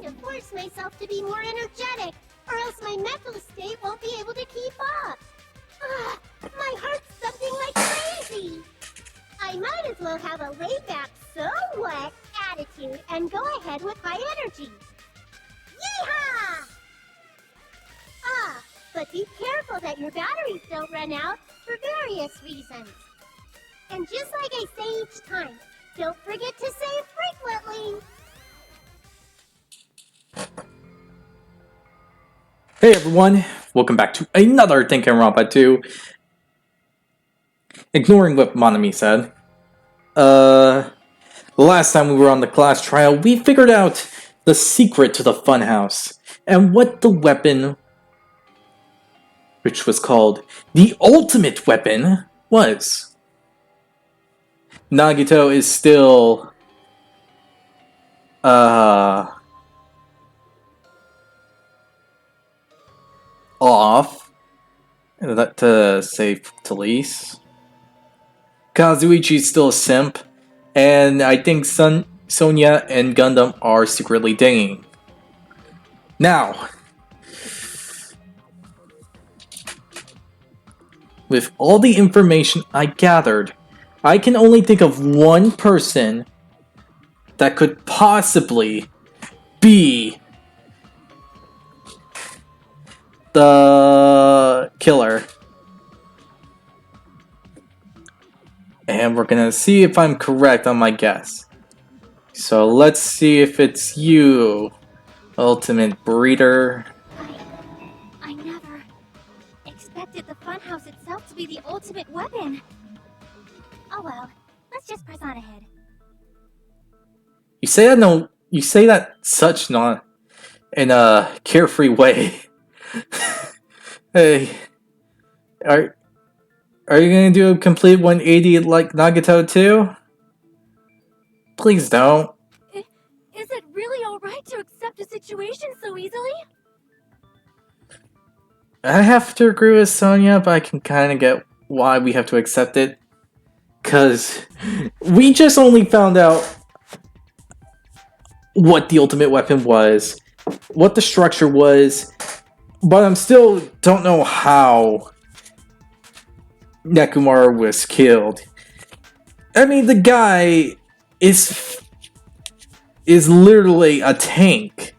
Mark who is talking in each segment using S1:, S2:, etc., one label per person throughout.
S1: to force myself to be more energetic, or else my mental state won't be able to keep up. My heart's thumping like crazy. I might as well have a laid-back, so what attitude and go ahead with my energy. Yeehaw! But be careful that your batteries don't run out for various reasons. And just like I say each time, don't forget to save frequently.
S2: Hey everyone, welcome back to another Danganronpa 2. Ignoring what Monami said. The last time we were on the class trial, we figured out the secret to the funhouse, and what the weapon, which was called the ultimate weapon, was. Nagito is still, off, to save Talise. Kazuichi's still a simp, and I think Sonia and Gundam are secretly dating. Now, with all the information I gathered, I can only think of one person that could possibly be the killer. And we're gonna see if I'm correct on my guess. So let's see if it's you, Ultimate Breeder.
S1: I never expected the funhouse itself to be the ultimate weapon. Oh well, let's just press on ahead.
S2: You say that such not in a carefree way. Hey, are you gonna do a complete 180 like Nagito too? Please don't.
S1: Is it really alright to accept a situation so easily?
S2: I have to agree with Sonia, but I can kind of get why we have to accept it. Cause we just only found out what the ultimate weapon was, what the structure was, but I'm still don't know how Nekomaru was killed. I mean, the guy is literally a tank.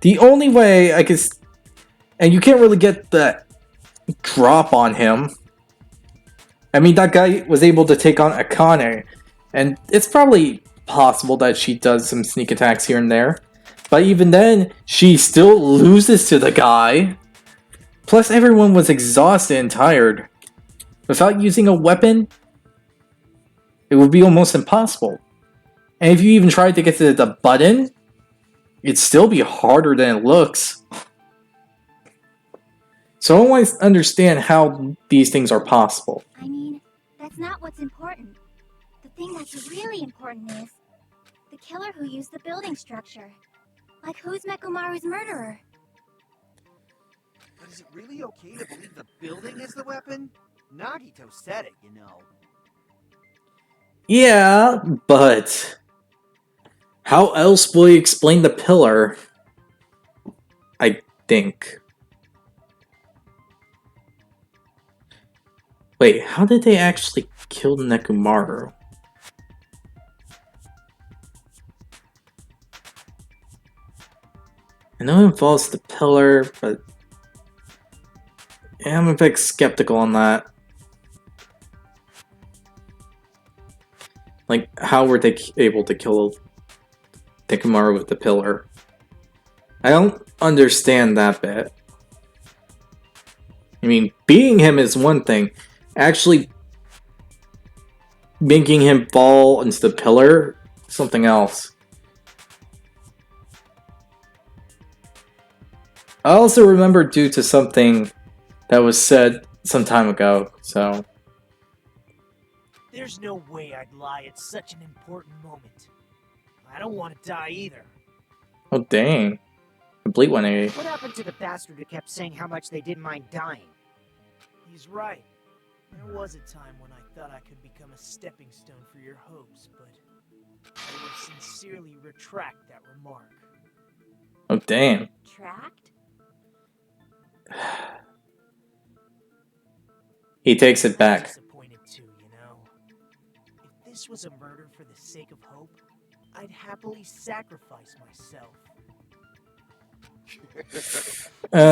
S2: The only way I could, and you can't really get that drop on him. I mean, that guy was able to take on Akane, and it's probably possible that she does some sneak attacks here and there, but even then, she still loses to the guy. Plus, everyone was exhausted and tired. Without using a weapon, it would be almost impossible. And if you even tried to get to the button, it'd still be harder than it looks. So I don't always understand how these things are possible.
S1: I mean, that's not what's important. The thing that's really important is the killer who used the building structure. Like, who's Mekomaru's murderer?
S3: But is it really okay to believe the building is the weapon? Nagito said it, you know.
S2: Yeah, but how else will you explain the pillar? I think. Wait, how did they actually kill Nekomaru? I know it involves the pillar, but yeah, I'm a bit skeptical on that. Like, how were they able to kill Nekomaru with the pillar? I don't understand that bit. I mean, beating him is one thing. Actually making him fall into the pillar, something else. I also remember due to something that was said some time ago, so...
S4: There's no way I'd lie at such an important moment. I don't want to die either.
S2: Oh dang. Complete 180.
S5: What happened to the bastard who kept saying how much they didn't mind dying?
S4: He's right. There was a time when I thought I could become a stepping stone for your hopes, but I will sincerely retract that remark.
S2: Oh, damn.
S1: Tracked?
S2: He takes it
S4: I'm
S2: back.
S4: disappointed too, you know. If this was a murder for the sake of hope, I'd happily sacrifice myself.
S6: Per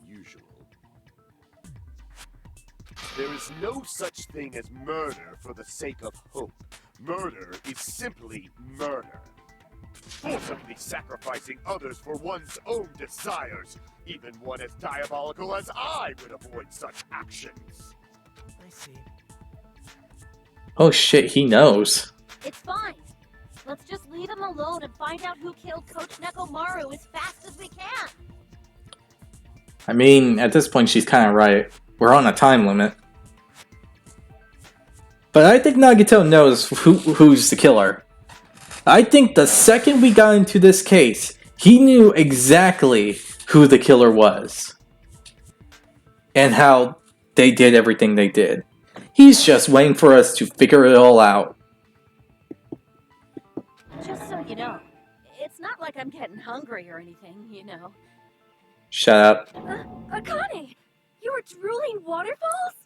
S6: usual. There is no such thing as murder for the sake of hope. Murder is simply murder. Forcibly sacrificing others for one's own desires. Even one as diabolical as I would avoid such actions.
S4: I see.
S2: Oh shit, he knows.
S1: It's fine. Let's just leave him alone and find out who killed Coach Nekomaru as fast as we can.
S2: I mean, at this point, she's kind of right. We're on a time limit. But I think Nagito knows who's the killer. I think the second we got into this case, he knew exactly who the killer was. And how they did everything they did. He's just waiting for us to figure it all out.
S1: Just so you know, it's not like I'm getting hungry or anything, you know.
S2: Shut up.
S1: Akane, you were drooling waterfalls?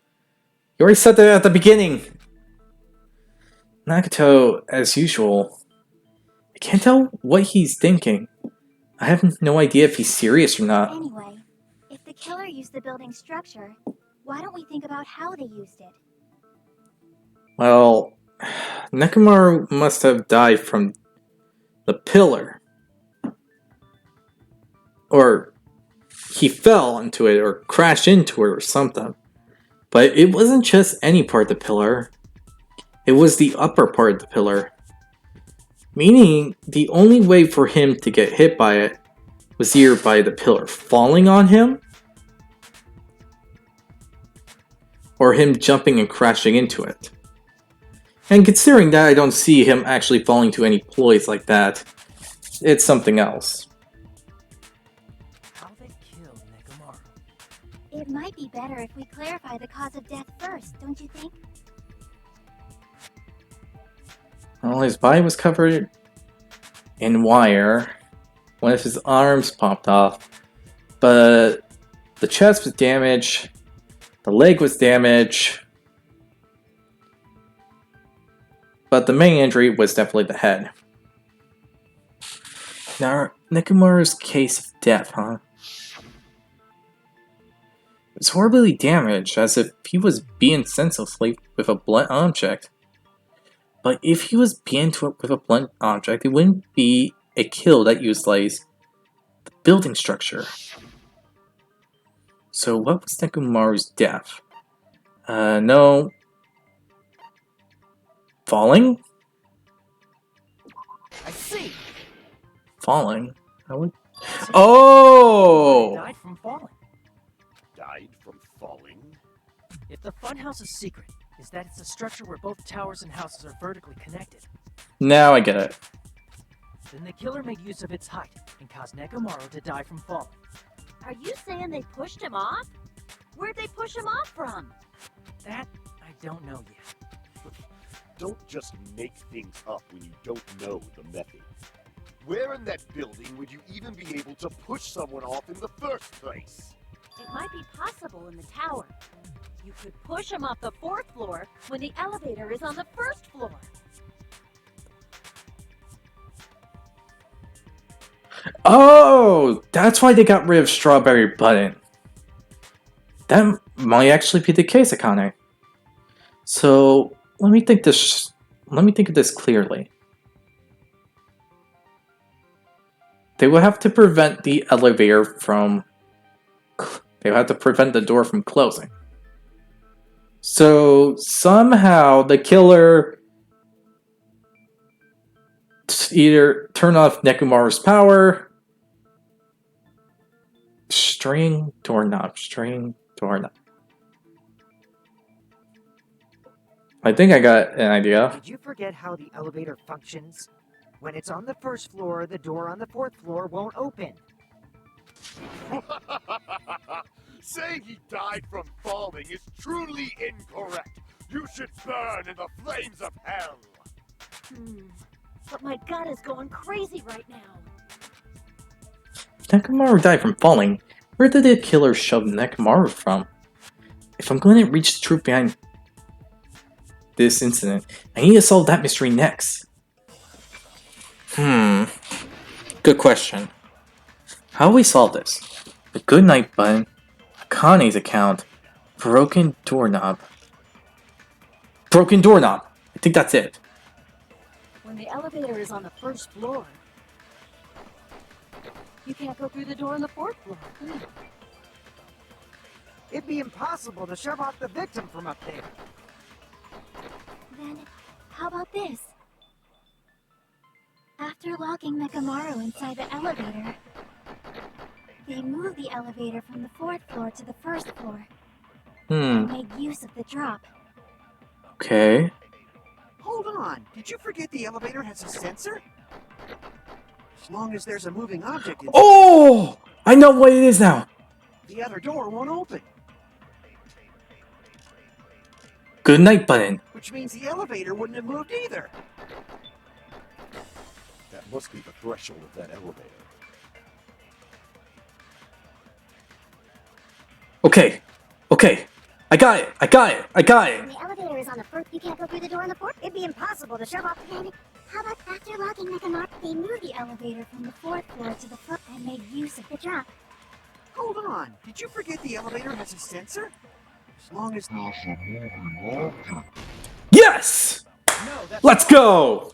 S2: You already said that at the beginning. Nagito, as usual. I can't tell what he's thinking. I have no idea if he's serious or not.
S1: Anyway, if the killer used the building's structure, why don't we think about how they used it?
S2: Well, Nekomaru must have died from the pillar. Or he fell into it or crashed into it or something. But it wasn't just any part of the pillar. It was the upper part of the pillar. Meaning, the only way for him to get hit by it was either by the pillar falling on him, or him jumping and crashing into it. And considering that I don't see him actually falling to any ploys like that, it's something else.
S4: How they killed Nekomaru.
S1: It might be better if we clarify the cause of death first, don't you think?
S2: Well, his body was covered in wire. One of his arms popped off. But the chest was damaged. The leg was damaged. But the main injury was definitely the head. Now, Nekomaru's case of death, huh? It's horribly damaged, as if he was beaten senselessly with a blunt object. But if he was beaten with a blunt object, it wouldn't be a kill that utilized the building structure. So what was Nekomaru's death? No. Falling?
S4: I see.
S2: Falling? I would... Oh!
S4: Died from falling.
S6: Died from falling?
S4: If the funhouse's secret is that it's a structure where both towers and houses are vertically connected,
S2: Now I get it.
S4: then the killer made use of its height and caused Nekomaru to die from falling.
S1: Are you saying they pushed him off? Where'd they push him off from?
S4: That I don't know yet.
S6: Don't just make things up when you don't know the method. Where in that building would you even be able to push someone off in the first place?
S1: It might be possible in the tower. You could push him off the 4th floor when the elevator is on the 1st floor.
S2: Oh! That's why they got rid of Strawberry Button. That might actually be the case, Akane. So, let me think of this clearly. They will have to prevent the elevator from... They will have to prevent the door from closing. So, somehow, the killer either turn off Nekomaru's power... String doorknob. I think I got an idea.
S5: Did you forget how the elevator functions? When it's on the 1st floor, the door on the 4th floor won't open.
S6: Saying he died from falling is truly incorrect. You should burn in the flames of hell.
S1: But my gut is going crazy right now.
S2: Nekomaru died from falling. Where did the killer shove Nekomaru from? If I'm going to reach the truth behind this incident, I need to solve that mystery next. Good question. How will we solve this? The goodnight button, Akane's account, broken doorknob. Broken doorknob! I think that's it.
S7: When the elevator is on the first floor, you can't go through the door on the fourth floor.
S5: It'd be impossible to shove off the victim from up there.
S1: Then, how about this? After locking Nekomaru inside the elevator, they moved the elevator from the fourth floor to the first floor and made use of the drop.
S2: Okay.
S4: Hold on. Did you forget the elevator has a sensor? As long as there's a moving object inside,
S2: Oh! I know what it is now.
S4: the other door won't open.
S2: Goodnight button.
S4: Which means the elevator wouldn't have moved either.
S6: That must be the threshold of that elevator.
S2: Okay. Okay. I got it. I got it. I got it.
S1: When the elevator is on the first, you can't go through the door on the fourth. It'd be impossible to shove off. Then, how about after locking Nekomaru, they moved the elevator from the fourth floor to the first and made use of the drop.
S4: Hold on. Did you forget the elevator has a sensor? As long as
S2: Yes!
S4: no, that's
S2: Let's go!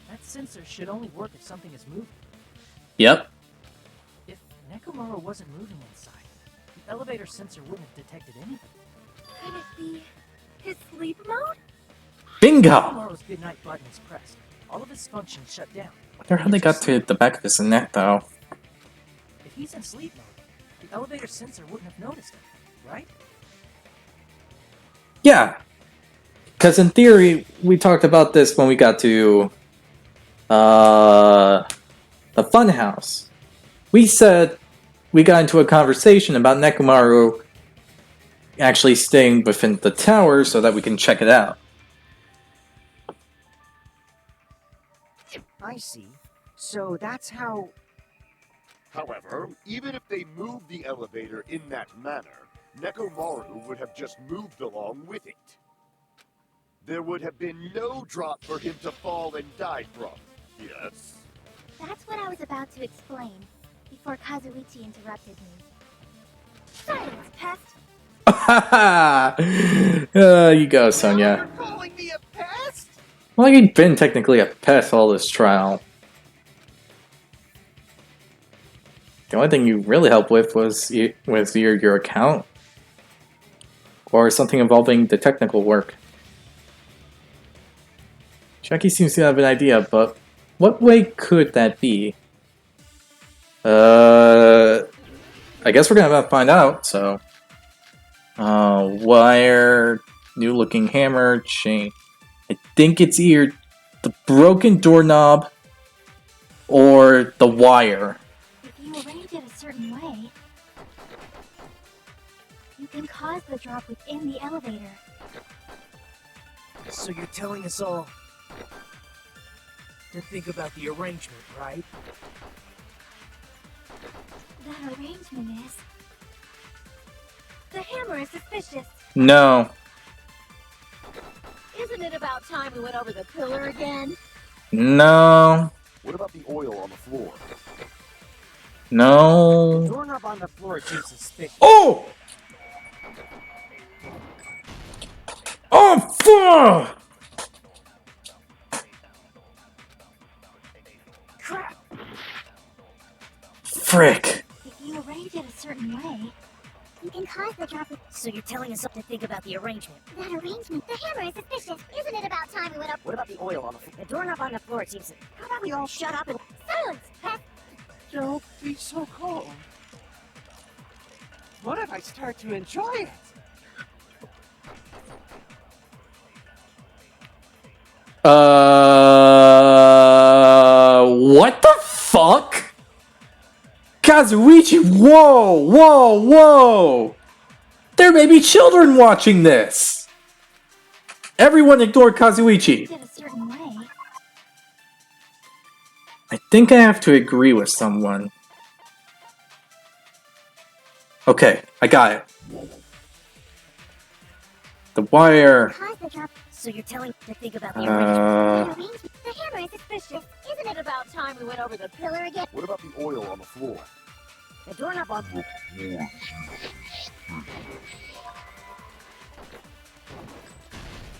S4: that sensor should only work if something is moving.
S2: Yep.
S4: If Nekomaru wasn't moving inside, the elevator sensor wouldn't have detected anything.
S1: Could it be his sleep mode?
S2: Bingo!
S4: Nekomaru's goodnight button is pressed. All of his functions shut down.
S2: Wonder how they got to the back of his neck, though.
S4: If he's in sleep mode, the elevator sensor wouldn't have noticed him, right?
S2: Yeah. Because in theory, we talked about this when we got to the funhouse. We said we got into a conversation about Nekomaru actually staying within the tower so that we can check it out.
S5: I see. So that's how...
S6: However, even if they moved the elevator in that manner, Nekomaru would have just moved along with it. There would have been no drop for him to fall and die from. Yes?
S1: That's what I was about to explain before Kazuichi interrupted me. Silence, pest!
S2: You go, Sonia.
S4: You're calling me a pest?
S2: Well, you've been technically a pest all this trial. The only thing you really helped with was your account. Or something involving the technical work. Jackie seems to have an idea, but what way could that be? I guess we're gonna have to find out, so... wire, new looking hammer, chain. I think it's either the broken doorknob or the wire.
S1: If you arrange it a certain way, you can cause the drop within the elevator.
S4: So you're telling us all to think about the arrangement, right?
S1: That arrangement is... The hammer is suspicious.
S2: No.
S1: Isn't it about time we went over the pillar again?
S2: No.
S6: What about the oil on the floor?
S2: No.
S5: Doorknob on the floor seems suspicious.
S2: Oh! Oh, fuck!
S5: Crap!
S2: Frick.
S1: If you arrange it a certain way, you can cause the drop. So you're telling us to think about the arrangement. That arrangement? The hammer is suspicious. Isn't it about time we went up?
S5: What about the oil on the floor? The doorknob on the floor seems...
S1: How about we all shut up and... Silence, pest!
S4: Don't be so cold. What if I start to enjoy it?
S2: What the fuck? Kazuichi, whoa, whoa, whoa! There may be children watching this! Everyone ignore Kazuichi.
S1: Did a certain
S2: I think I have to agree with someone. Okay, I got it. The wire.
S7: So you're telling me to think about the
S1: The hammer is suspicious.
S7: Isn't it about time we went over the
S1: Pillar again.
S6: What about the oil on the floor?
S7: the doorknob on?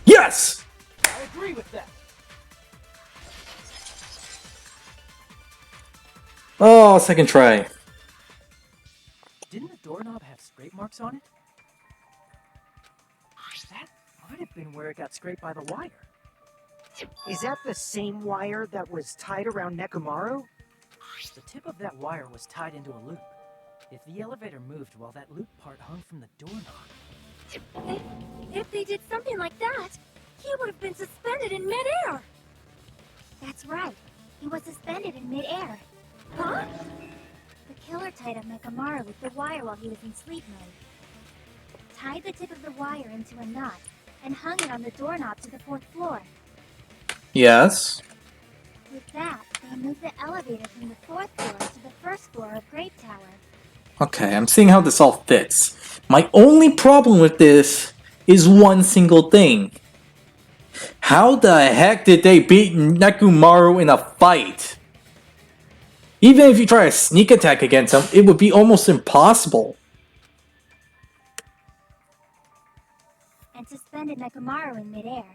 S2: Yes!
S4: I agree with that.
S2: Oh, second try.
S4: Didn't the doorknob have scrape marks on it? That might have been where it got scraped by the wire.
S5: Is that the same wire that was tied around Nekomaru?
S4: The tip of that wire was tied into a loop. If the elevator moved while that loop part hung from the doorknob.
S7: If they did something like that, he would have been suspended in midair.
S1: That's right. He was suspended in midair.
S7: Huh?
S1: The killer tied up Nekamaru with the wire while he was in sleep mode. Tied the tip of the wire into a knot and hung it on the doorknob to the 4th floor.
S2: Yes.
S1: With that, they moved the elevator from the 4th floor to the 1st floor of Great Tower.
S2: Okay, I'm seeing how this all fits. My only problem with this is one single thing. How the heck did they beat Nekomaru in a fight? Even if you try a sneak attack against him, it would be almost impossible.
S1: And suspended Nekamaru in midair.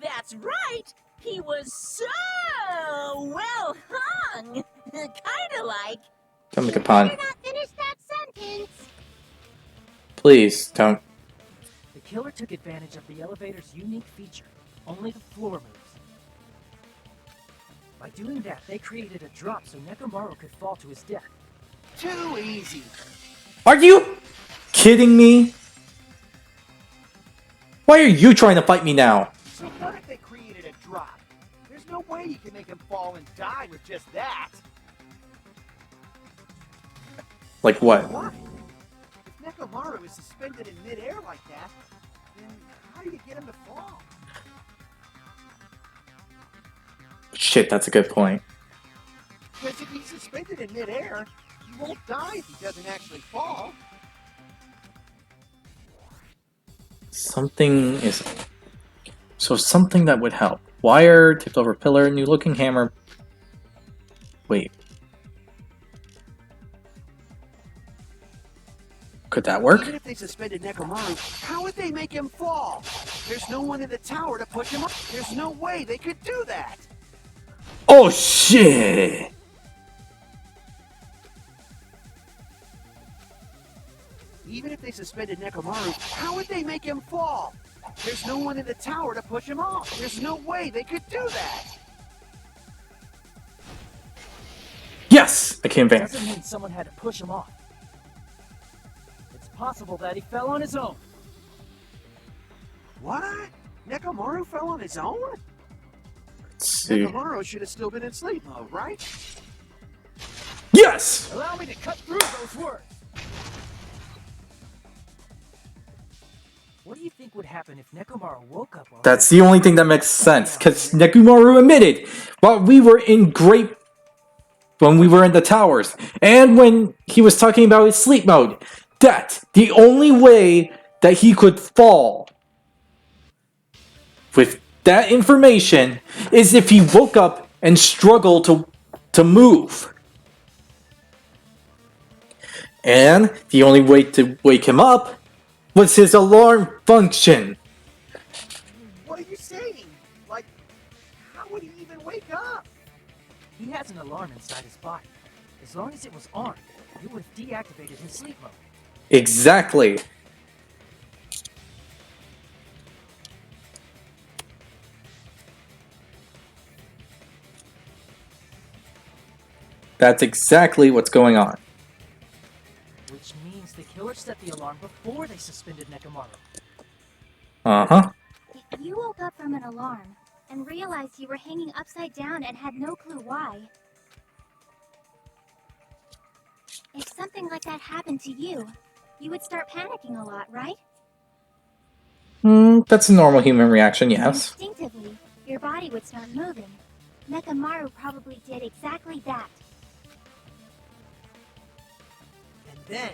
S7: That's right. He was so well hung. Kinda like.
S2: Don't make a pun.
S1: You're not finished that sentence.
S2: Please, don't.
S4: The killer took advantage of the elevator's unique feature. Only the floor moves. By doing that, they created a drop so Nekomaru could fall to his death.
S3: Too easy.
S2: Are you kidding me? Why are you trying to fight me now?
S3: So what if they created a drop? There's no way you can make him fall and die with just that.
S2: Like what?
S3: Why? If Nekomaru is suspended in midair like that, then how do you get him to fall?
S2: Shit, that's a good point.
S3: Because if he's suspended in midair, he won't die if he doesn't actually fall.
S2: Something is... So something that would help. Wire, tipped over pillar, new looking hammer. Wait. Could that work?
S3: Even if they suspended Nekomaru, how would they make him fall? There's no one in the tower to push him up. There's no way they could do that.
S2: Oh shit!
S3: Even if they suspended Nekomaru, how would they make him fall? There's no one in the tower to push him off. There's no way they could do that.
S2: Yes! I came back.
S4: Doesn't mean someone had to push him off. It's possible that he fell on his own.
S3: What? Nekomaru fell on his own?
S2: Let's see.
S3: Nekomaru should have still been in sleep mode, right?
S2: Yes!
S4: Allow me to cut through those words. What do you think would happen if Nekomaru woke up?
S2: That's the only thing that makes sense, because Nekomaru admitted while we were in when we were in the towers, and when he was talking about his sleep mode, that the only way that he could fall with that information is if he woke up and struggled to move. And the only way to wake him up was his alarm function.
S3: What are you saying? Like, how would he even wake up?
S4: He has an alarm inside his body. As long as it was on, it would have deactivated his sleep mode.
S2: Exactly. That's exactly what's going on.
S4: Which means the killer set the alarm before they suspended Nekomaru.
S2: Uh-huh.
S1: If you woke up from an alarm and realized you were hanging upside down and had no clue why, if something like that happened to you, you would start panicking a lot, right?
S2: That's a normal human reaction, yes.
S1: Instinctively, your body would start moving. Nekamaru probably did exactly that.
S4: And then,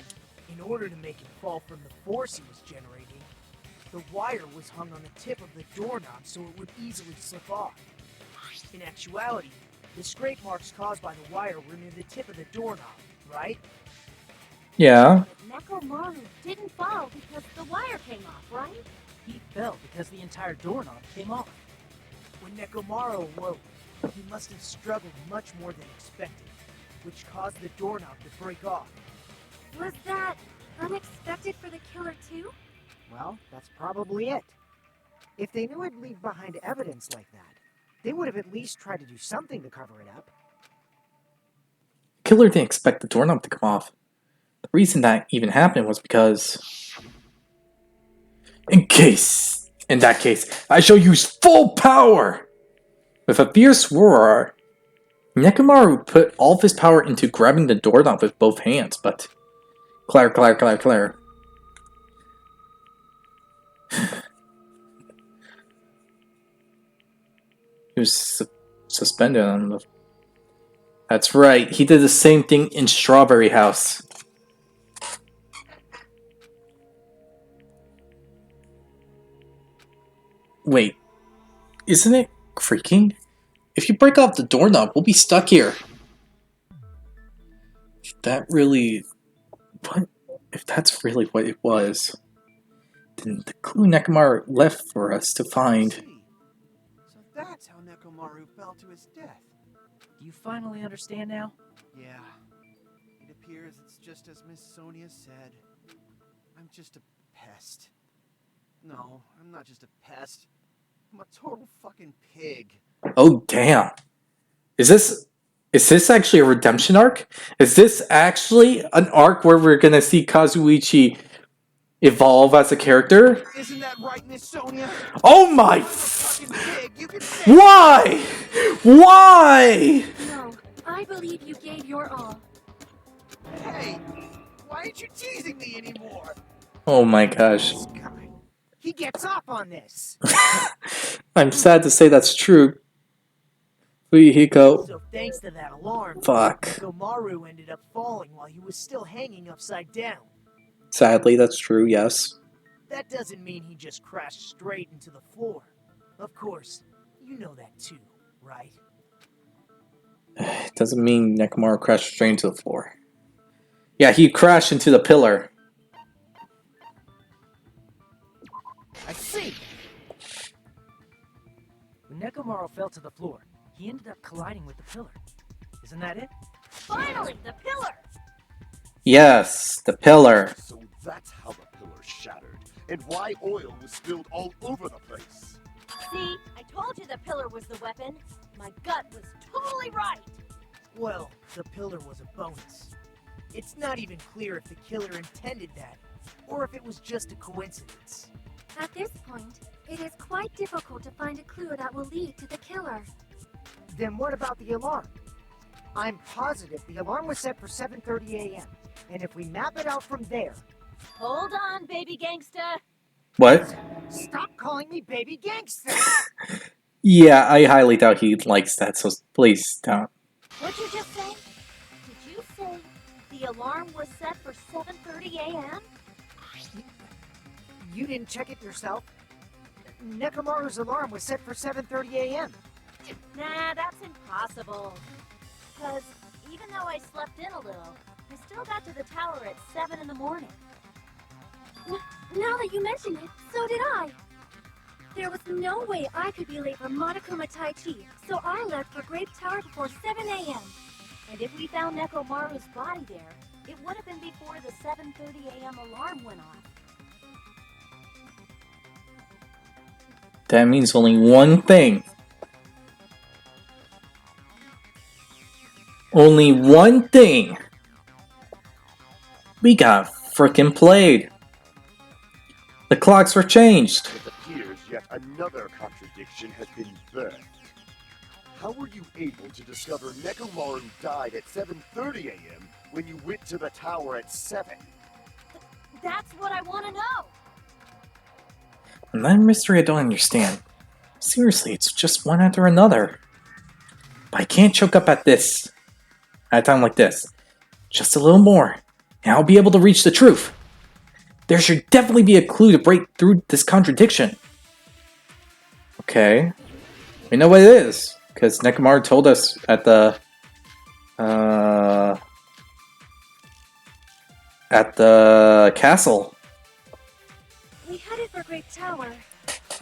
S4: in order to make him fall from the force he was generating, the wire was hung on the tip of the doorknob so it would easily slip off. In actuality, the scrape marks caused by the wire were near the tip of the doorknob, right?
S2: Yeah.
S1: Nekomaru didn't fall because the wire came off, right?
S4: He fell because the entire doorknob came off. When Nekomaru awoke, he must have struggled much more than expected, which caused the doorknob to break off.
S1: Was that unexpected for the killer too?
S5: Well, that's probably it. If they knew it'd leave behind evidence like that, they would have at least tried to do something to cover it up.
S2: Killer didn't expect the doorknob to come off. The reason that even happened was because... In that case, I shall use full power! With a fierce roar, Nekomaru put all of his power into grabbing the doorknob with both hands, but... Claire. He was suspended on the... That's right, he did the same thing in Strawberry House. Wait, isn't it creaking? If you break off the doorknob, we'll be stuck here. That really... What? If that's really what it was, then the clue Nekomaru left for us to find...
S3: So that's how Nekomaru fell to his death.
S4: Do you finally understand now?
S3: Yeah. It appears it's just as Miss Sonia said. I'm just a pest. No, I'm not just a pest. I'm a total fucking pig.
S2: Oh, damn. Is this actually a redemption arc? Is this actually an arc where we're gonna see Kazuichi evolve as a character?
S3: Isn't that right, Miss Sonia?
S2: Oh my...
S3: Fucking pig, you can say
S2: Why? Why?
S1: No, I believe you gave your all.
S3: Hey, why aren't you teasing me anymore?
S2: Oh my gosh.
S5: This guy. He gets off on this.
S2: I'm sad to say that's true. Hiko.
S4: So thanks to that alarm,
S2: Fuck.
S4: Nekomaru ended up falling while he was still hanging upside down.
S2: Sadly, that's true, yes.
S4: That doesn't mean he just crashed straight into the floor. Of course, you know that too, right?
S2: It doesn't mean Nekomaru crashed straight into the floor. Yeah, he crashed into the pillar.
S4: I see! When Nekomaru fell to the floor, he ended up colliding with the pillar. Isn't that it?
S7: Finally, the pillar!
S2: Yes, the pillar.
S6: So that's how the pillar shattered, and why oil was spilled all over the place.
S7: See, I told you the pillar was the weapon. My gut was totally right.
S4: Well, the pillar was a bonus. It's not even clear if the killer intended that, or if it was just a coincidence.
S1: At this point, it is quite difficult to find a clue that will lead to the killer.
S5: Then what about the alarm? I'm positive the alarm was set for 7:30 a.m. And if we map it out from there...
S7: Hold on, baby gangsta.
S2: What?
S5: Stop calling me baby gangster!
S2: Yeah, I highly doubt he likes that, so please don't.
S1: What'd you just say? Did you say the alarm was set for 7:30 a.m.?
S5: You didn't check it yourself? Nekomaru's alarm was set for 7:30 a.m.
S7: Nah, that's impossible. Because even though I slept in a little, I still got to the tower at 7 in the morning.
S1: Now that you mention it, so did I. There was no way I could be late for Monokuma Tai Chi, so I left for Grape Tower before 7 a.m.
S7: And if we found Nekomaru's body there, it would have been before the 7:30 a.m. alarm went off.
S2: That means only one thing. Only one thing. We got frickin' played. The clocks were changed.
S6: It appears yet another contradiction has been birthed. How were you able to discover Nekomaru died at 7:30 a.m. when you went to the tower at 7?
S7: That's what I want to know.
S2: Another mystery I don't understand. Seriously, it's just one after another. But I can't choke up at this. At a time like this. Just a little more, and I'll be able to reach the truth. There should definitely be a clue to break through this contradiction. Okay. We know what it is, because Nekomaru told us at the castle.
S7: We headed for Great Tower.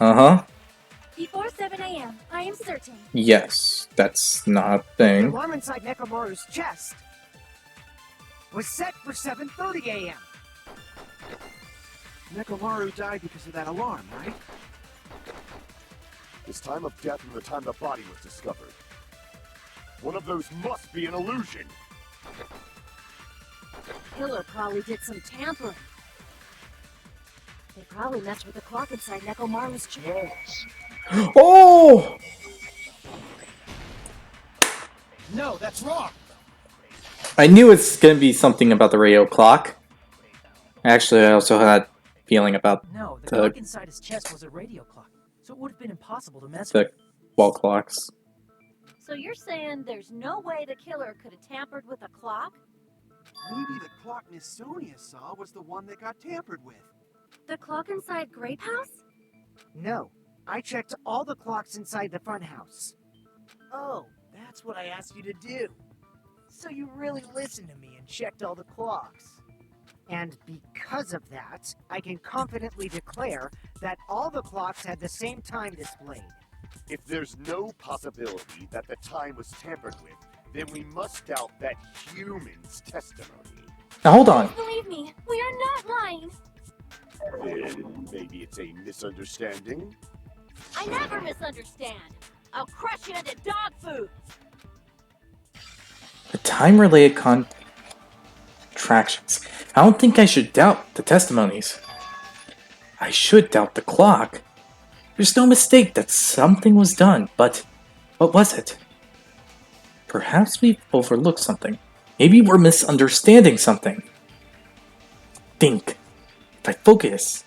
S2: Uh-huh.
S7: Before 7 a.m., I am certain.
S2: Yes, that's not a
S5: The
S2: thing.
S5: alarm inside Nekomaru's chest was set for 7:30 a.m.
S3: Nekomaru died because of that alarm, right?
S6: His time of death and the time the body was discovered. One of those must be an illusion.
S7: Killer probably did some tampering. They probably messed with the clock inside Nekomaru's chest.
S2: Oh!
S3: No, that's wrong!
S2: I knew it's gonna be something about the radio clock. Actually, I also had a feeling about
S4: No, the
S2: The-
S4: clock inside his chest was a radio clock, so it would have been impossible to mess
S2: the
S4: with.
S2: wall clocks.
S7: So you're saying there's no way the killer could have tampered with a clock?
S3: Maybe the clock Miss Sonia saw was the one that got tampered with.
S7: The clock inside Grape House?
S5: No, I checked all the clocks inside the funhouse.
S4: Oh, that's what I asked you to do. So you really listened to me and checked all the clocks.
S5: And because of that, I can confidently declare that all the clocks had the same time displayed.
S6: If there's no possibility that the time was tampered with, then we must doubt that human's testimony.
S2: Now hold on.
S7: Believe me, we are not lying.
S6: Then maybe it's a misunderstanding?
S7: I never misunderstand. I'll crush you into dog food.
S2: The time-related contractions. I don't think I should doubt the testimonies. I should doubt the clock. There's no mistake that something was done, but what was it? Perhaps we've overlooked something. Maybe we're misunderstanding something. Think. If I focus,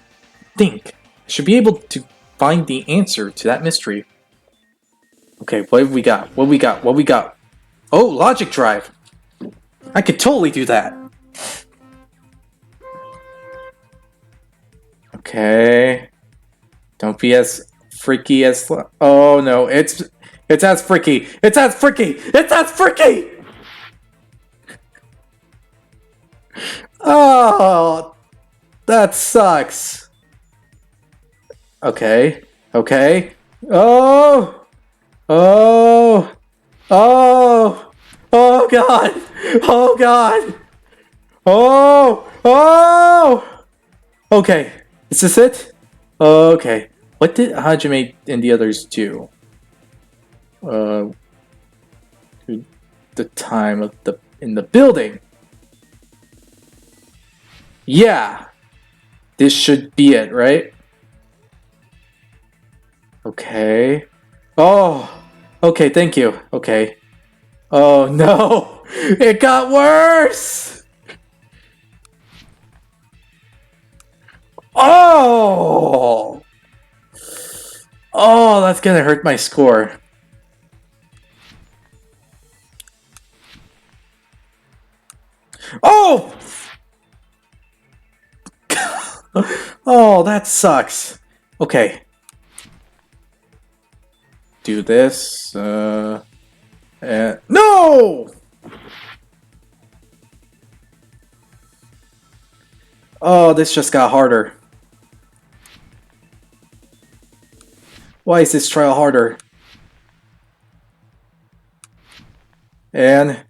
S2: think, I should be able to find the answer to that mystery. Okay, what have we got? What we got? What we got? Oh, logic drive. I could totally do that. Okay. Don't be as freaky as... Oh no, it's as freaky. It's as freaky. It's as freaky. Oh, that sucks. Okay. Okay. Oh. Oh. Oh. Oh god. Oh god. Oh. Oh. Okay. Is this it? Okay. What did Hajime and the others do? The time of in the building. Yeah. This should be it, right? Okay. Oh. Okay, thank you. Okay. Oh no. It got worse. Oh. Oh, that's gonna hurt my score. Oh! Oh, that sucks. Okay. Do this. No! Oh, this just got harder. Why is this trial harder? And...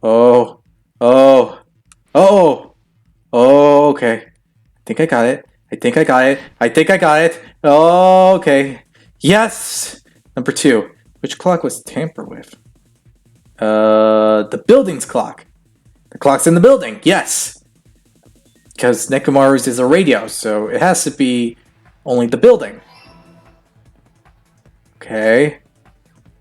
S2: Oh. Oh. Oh. Oh, okay. I think I got it. I think I got it. I think I got it. Oh, okay. Yes! Number 2. Which clock was tampered with? The building's clock. The clock's in the building. Yes! Because Nekomaru's is a radio, so it has to be only the building. Okay.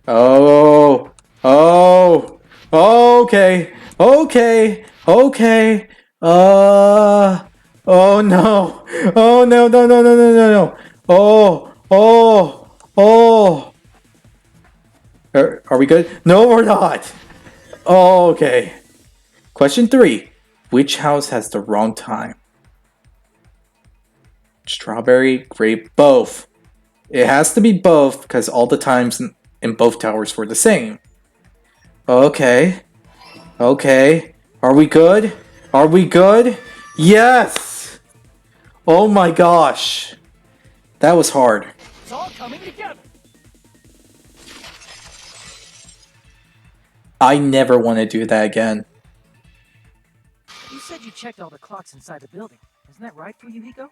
S2: Oh. Oh. Okay. Okay. Okay. Oh no. Oh no, no, no, no, no, no, no. Oh. Oh. Oh. Are we good? No, we're not. Oh, okay. Question 3. Which house has the wrong time? Strawberry, grape, both. It has to be both because all the times in both towers were the same. Okay. Okay. Are we good? Are we good? Yes! Oh my gosh. That was hard.
S4: It's all coming together.
S2: I never want to do that again.
S4: You said you checked all the clocks inside the building. Isn't that right, Fuyuhiko?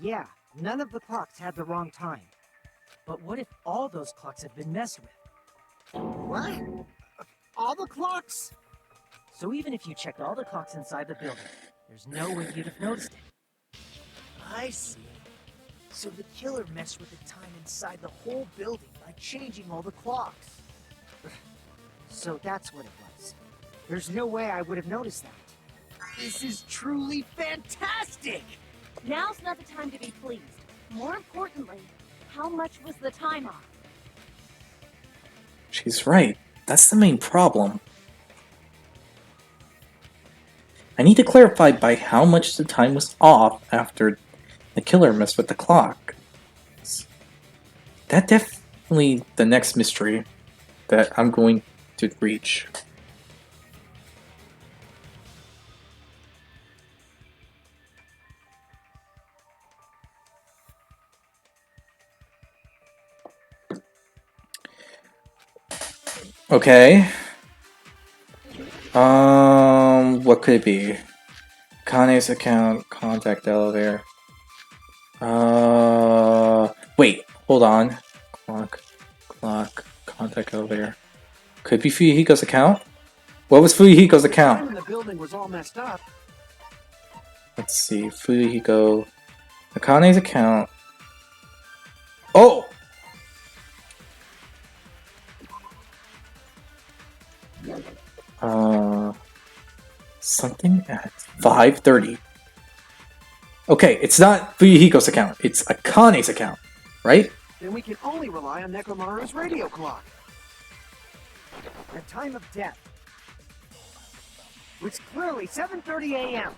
S5: Yeah, none of the clocks had the wrong time.
S4: But what if all those clocks have been messed with?
S5: What? All the clocks?
S4: So even if you checked all the clocks inside the building, there's no way you'd have noticed it. I see. So the killer messed with the time inside the whole building by changing all the clocks.
S5: So that's what it was. There's no way I would have noticed that.
S4: This is truly fantastic!
S7: Now's not the time to be pleased. More importantly, how much was the time off?
S2: She's right. That's the main problem. I need to clarify by how much the time was off after the killer messed with the clock. That definitely the next mystery that I'm going to reach. Okay. What could it be? Kane's account, contact elevator. Wait, hold on. Clock, contact elevator. Could be Fuyuhiko's account? What was Fuyuhiko's account?
S3: The building was all messed up.
S2: Let's see, Fuyuhiko. Akane's account. Oh! Something at 5:30. Okay, it's not Fuyuhiko's account. It's Akane's account, right?
S3: Then we can only rely on Nekomaru's radio clock.
S5: The time of death. It's clearly 7:30 a.m.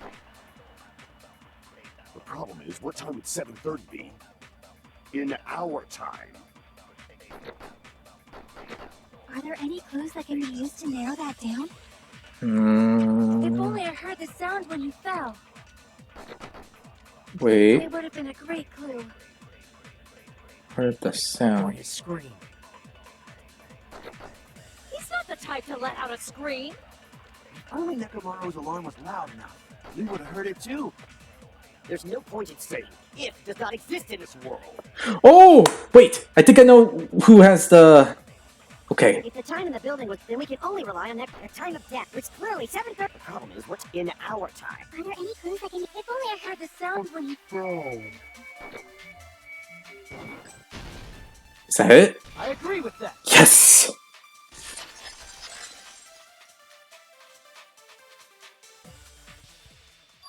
S6: The problem is, what time would 7:30 be? In our time.
S1: Are there any clues that can be used to narrow that down?
S7: If only I heard the sound when you fell.
S2: Wait,
S7: It would have been a great clue.
S2: heard the
S4: Or
S2: sound.
S4: his scream.
S7: He's not the type to let out a scream.
S3: If only Nekomaru's alarm was loud enough, we would have heard it too.
S8: There's no point in saying if does not exist in this world.
S2: Oh! Wait, I think I know who has the... Okay,
S1: If the time in the building was, then we can only rely on the time of death, which clearly 7:30.
S8: The problem is what's in our time.
S1: Are there any clues that can? If only I heard the sound when you.
S2: is that it?
S4: I agree with that.
S2: Yes!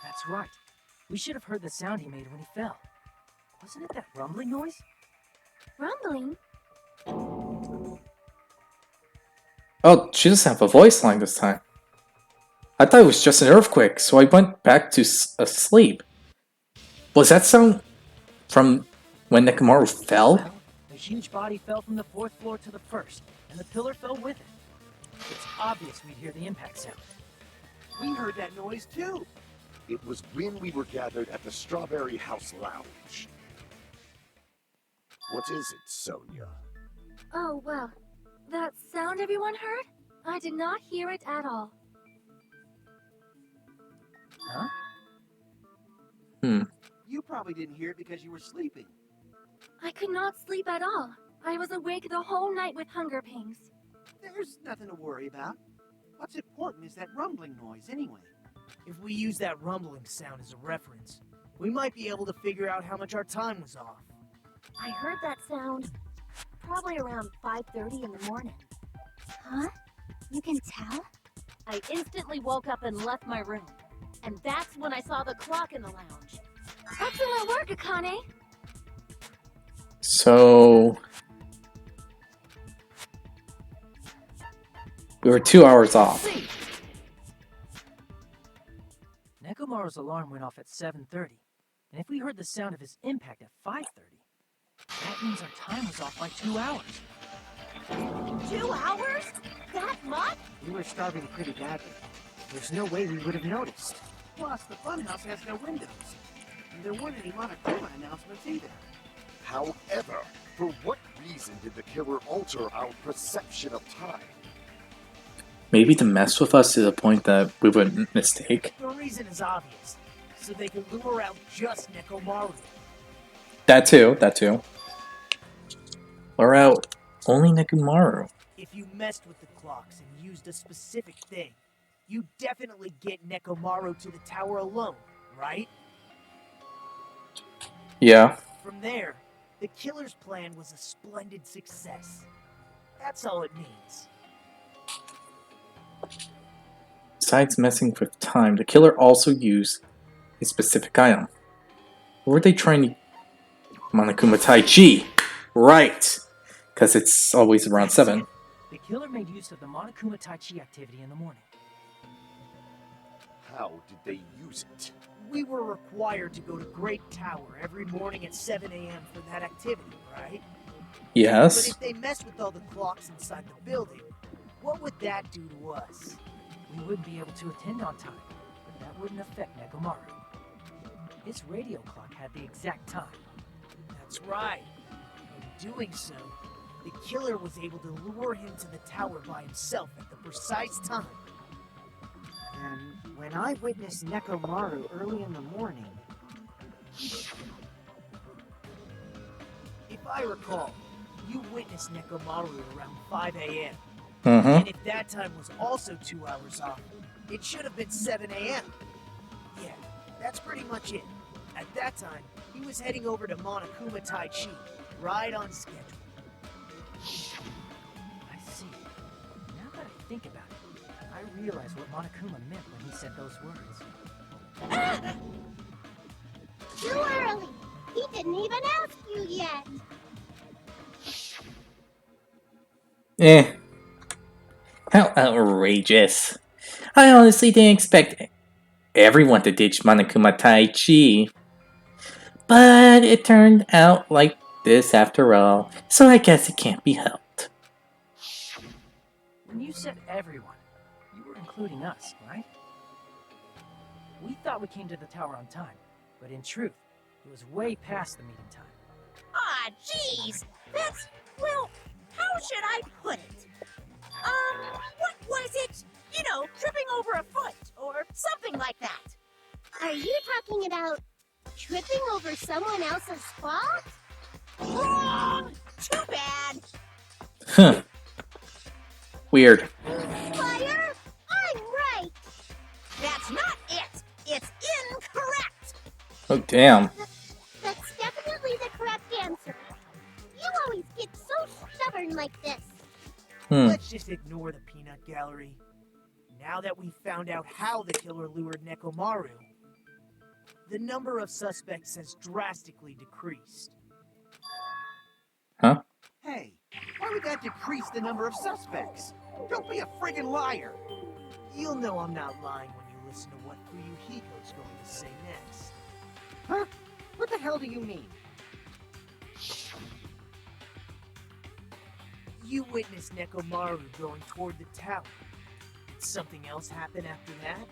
S4: That's right. We should have heard the sound he made when he fell. Wasn't it that rumbling noise?
S1: Rumbling?
S2: Oh, she doesn't have a voice line this time. I thought it was just an earthquake, so I went back to asleep. Was that sound from when Nekomaru fell?
S4: Well, the huge body fell from the 4th floor to the 1st, and the pillar fell with it. It's obvious we'd hear the impact sound.
S3: We heard that noise too.
S6: It was when we were gathered at the Strawberry House Lounge. What is it, Sonia?
S7: Oh, well. That sound everyone heard? I did not hear it at all.
S4: Huh?
S3: You probably didn't hear it because you were sleeping.
S7: I could not sleep at all. I was awake the whole night with hunger pangs.
S3: There's nothing to worry about. What's important is that rumbling noise anyway.
S4: If we use that rumbling sound as a reference, we might be able to figure out how much our time was off.
S7: I heard that sound probably around 5:30 in the morning.
S1: Huh? You can tell?
S7: I instantly woke up and left my room. And that's when I saw the clock in the lounge. Excellent work, Akane!
S2: So... We were 2 hours off.
S4: See. Nekomaru's alarm went off at 7:30, and if we heard the sound of his impact at 5:30, that means our time was off by 2 hours.
S7: 2 hours? That much?
S5: We were starving pretty badly. There's no way we would have noticed.
S3: Plus, the funhouse has no windows. And there weren't any Monokuma announcements either.
S6: However, for what reason did the killer alter our perception of time?
S2: Maybe to mess with us to the point that we wouldn't mistake.
S4: The reason is obvious, so they could lure out just Nekomaru.
S2: That too. Or out only Nekomaru.
S4: If you messed with the clocks and used a specific thing, you definitely get Nekomaru to the tower alone, right?
S2: Yeah.
S4: From there, the killer's plan was a splendid success. That's all it means.
S2: Besides messing with time, the killer also used a specific item. What were they trying to... Monokuma Tai Chi! Right! Because it's always around 7.
S4: The killer made use of the Monokuma Tai Chi activity in the morning.
S6: How did they use it?
S4: We were required to go to Great Tower every morning at 7 a.m. for that activity, right? But
S2: Yes.
S4: if they messed with all the clocks inside the building, what would that do to us? We wouldn't be able to attend on time, but that wouldn't affect Nekomaru. His radio clock had the exact time. That's right. In doing so, the killer was able to lure him to the tower by himself at the precise time.
S5: And when I witnessed Nekomaru early in the morning,
S4: If I recall, you witnessed Nekomaru around 5 a.m.
S2: Mm-hmm.
S4: And if that time was also 2 hours off, it should have been 7 a.m. Yeah, that's pretty much it. At that time, he was heading over to Monokuma Tai Chi, right on schedule. I see. Now that I think about it, I realize what Monokuma meant when he said those words.
S1: Too early. He didn't even ask you yet.
S2: How outrageous. I honestly didn't expect everyone to ditch Monokuma Tai Chi. But it turned out like this after all, so I guess it can't be helped.
S4: When you said everyone, you were including us, right? We thought we came to the tower on time, but in truth, it was way past the meeting time.
S7: Ah, jeez. That's, well, how should I put it? What was it? You know, tripping over a foot, or something like that.
S1: Are you talking about tripping over someone else's fault?
S7: Wrong! Too bad.
S2: Huh. Weird.
S1: Liar! I'm right!
S7: That's not it. It's incorrect.
S2: Oh, damn.
S1: That's definitely the correct answer. You always get so stubborn like this.
S4: Let's just ignore the peanut gallery. Now that we've found out how the killer lured Nekomaru, the number of suspects has drastically decreased.
S2: Huh?
S3: Hey, why would that decrease the number of suspects? Don't be a friggin' liar!
S4: You'll know I'm not lying when you listen to what Fuyuhiko's going to say next.
S5: huh? What the hell do you mean?
S4: You witnessed Nekomaru going toward the tower. Did something else happen after that?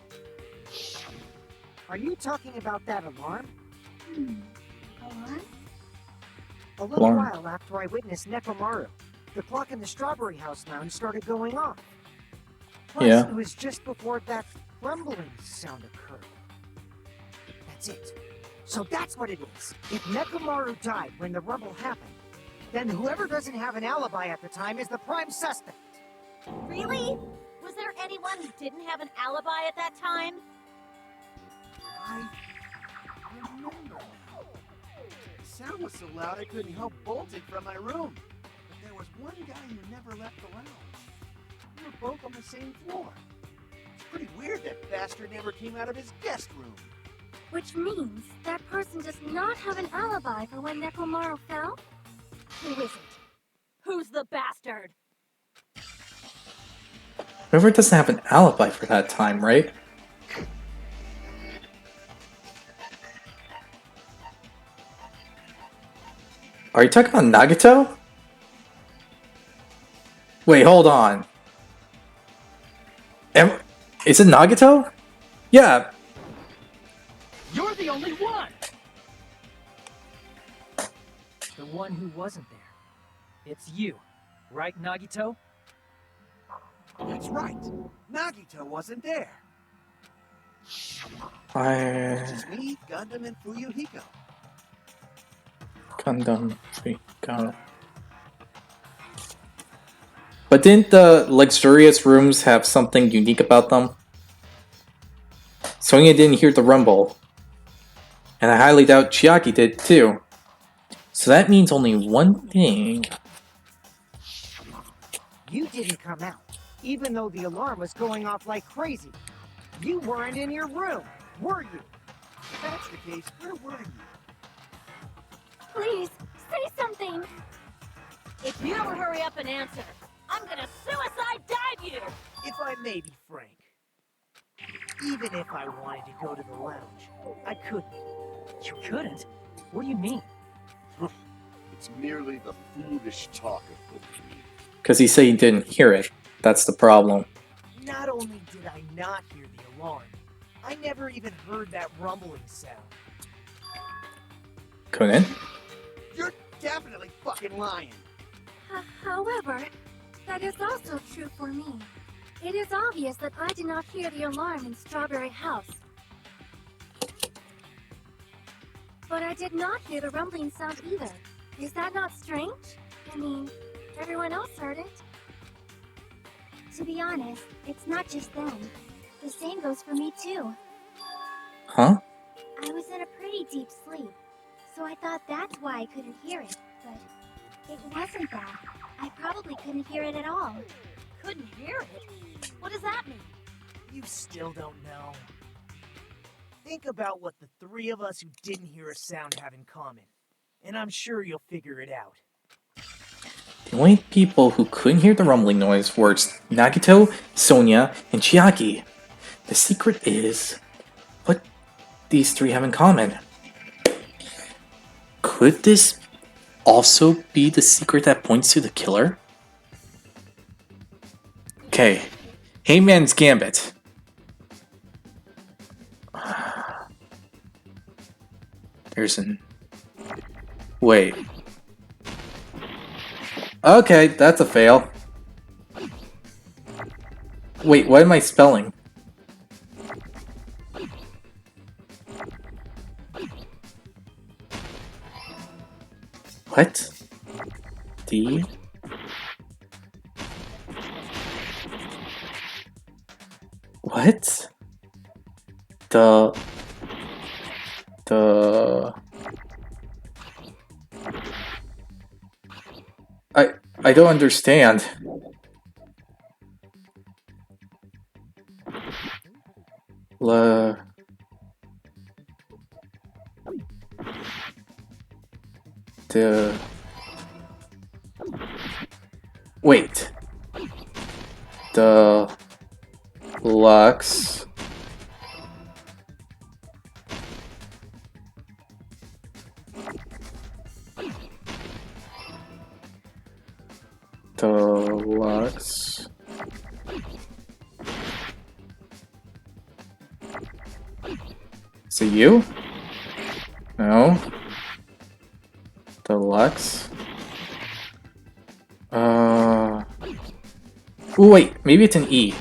S5: Are you talking about that alarm?
S1: Alarm?
S5: A little
S2: Alarm.
S5: while after I witnessed Nekomaru, the clock in the Strawberry House lounge started going off. Plus,
S2: Yeah.
S5: it was just before that rumbling sound occurred. That's it. So that's what it is. If Nekomaru died when the rumble happened, then whoever doesn't have an alibi at the time is the prime suspect.
S7: Really? Was there anyone who didn't have an alibi at that time?
S3: I remember now. The sound was so loud I couldn't help bolting from my room. But there was one guy who never left the lounge. We were both on the same floor. It's pretty weird that bastard never came out of his guest room.
S1: Which means that person does not have an alibi for when Nekomaru fell?
S7: Who is it? Who's the bastard?
S2: River doesn't have an alibi for that time, right? Are you talking about Nagito? Wait, hold on. Is it Nagito? Yeah.
S8: You're the only one!
S9: The one who wasn't there. It's you, right, Nagito?
S3: That's right. Nagito wasn't there.
S2: I...
S3: Just me, Gundam, and Fuyuhiko.
S2: Gundam Freako. But didn't the luxurious rooms have something unique about them? Sonia didn't hear the rumble. And I highly doubt Chiaki did too. So that means only one thing.
S5: You didn't come out, even though the alarm was going off like crazy. You weren't in your room, were you?
S3: If that's the case, where were you?
S1: Please, say something!
S7: If you don't hurry up and answer, I'm gonna suicide dive you!
S4: If I may be frank, even if I wanted to go to the lounge, I couldn't.
S9: You couldn't? What do you mean?
S6: It's merely the foolish talk of the breed.
S2: Because he said he didn't hear it. That's the problem.
S4: Not only did I not hear the alarm, I never even heard that rumbling sound.
S2: Couldn't?
S3: You're definitely fucking lying.
S1: However, that is also true for me. It is obvious that I did not hear the alarm in Strawberry House. But I did not hear the rumbling sound either. Is that not strange? I mean, everyone else heard it. To be honest, it's not just them. The same goes for me too.
S2: Huh?
S1: I was in a pretty deep sleep, so I thought that's why I couldn't hear it, but it wasn't that. I probably couldn't hear it at all.
S7: Couldn't hear it? What does that mean?
S4: You still don't know. Think about what the three of us who didn't hear a sound have in common, and I'm sure you'll figure it out.
S2: The only people who couldn't hear the rumbling noise were Nagito, Sonia, and Chiaki. The secret is what these three have in common. Could this also be the secret that points to the killer? Okay, Heyman's Gambit. There's an... Wait. Okay, that's a fail. Wait, what am I spelling? What? D? What? The... I don't understand. Wait. The Lux Deluxe. Is it you? No. Deluxe. Ooh, wait, maybe it's an E.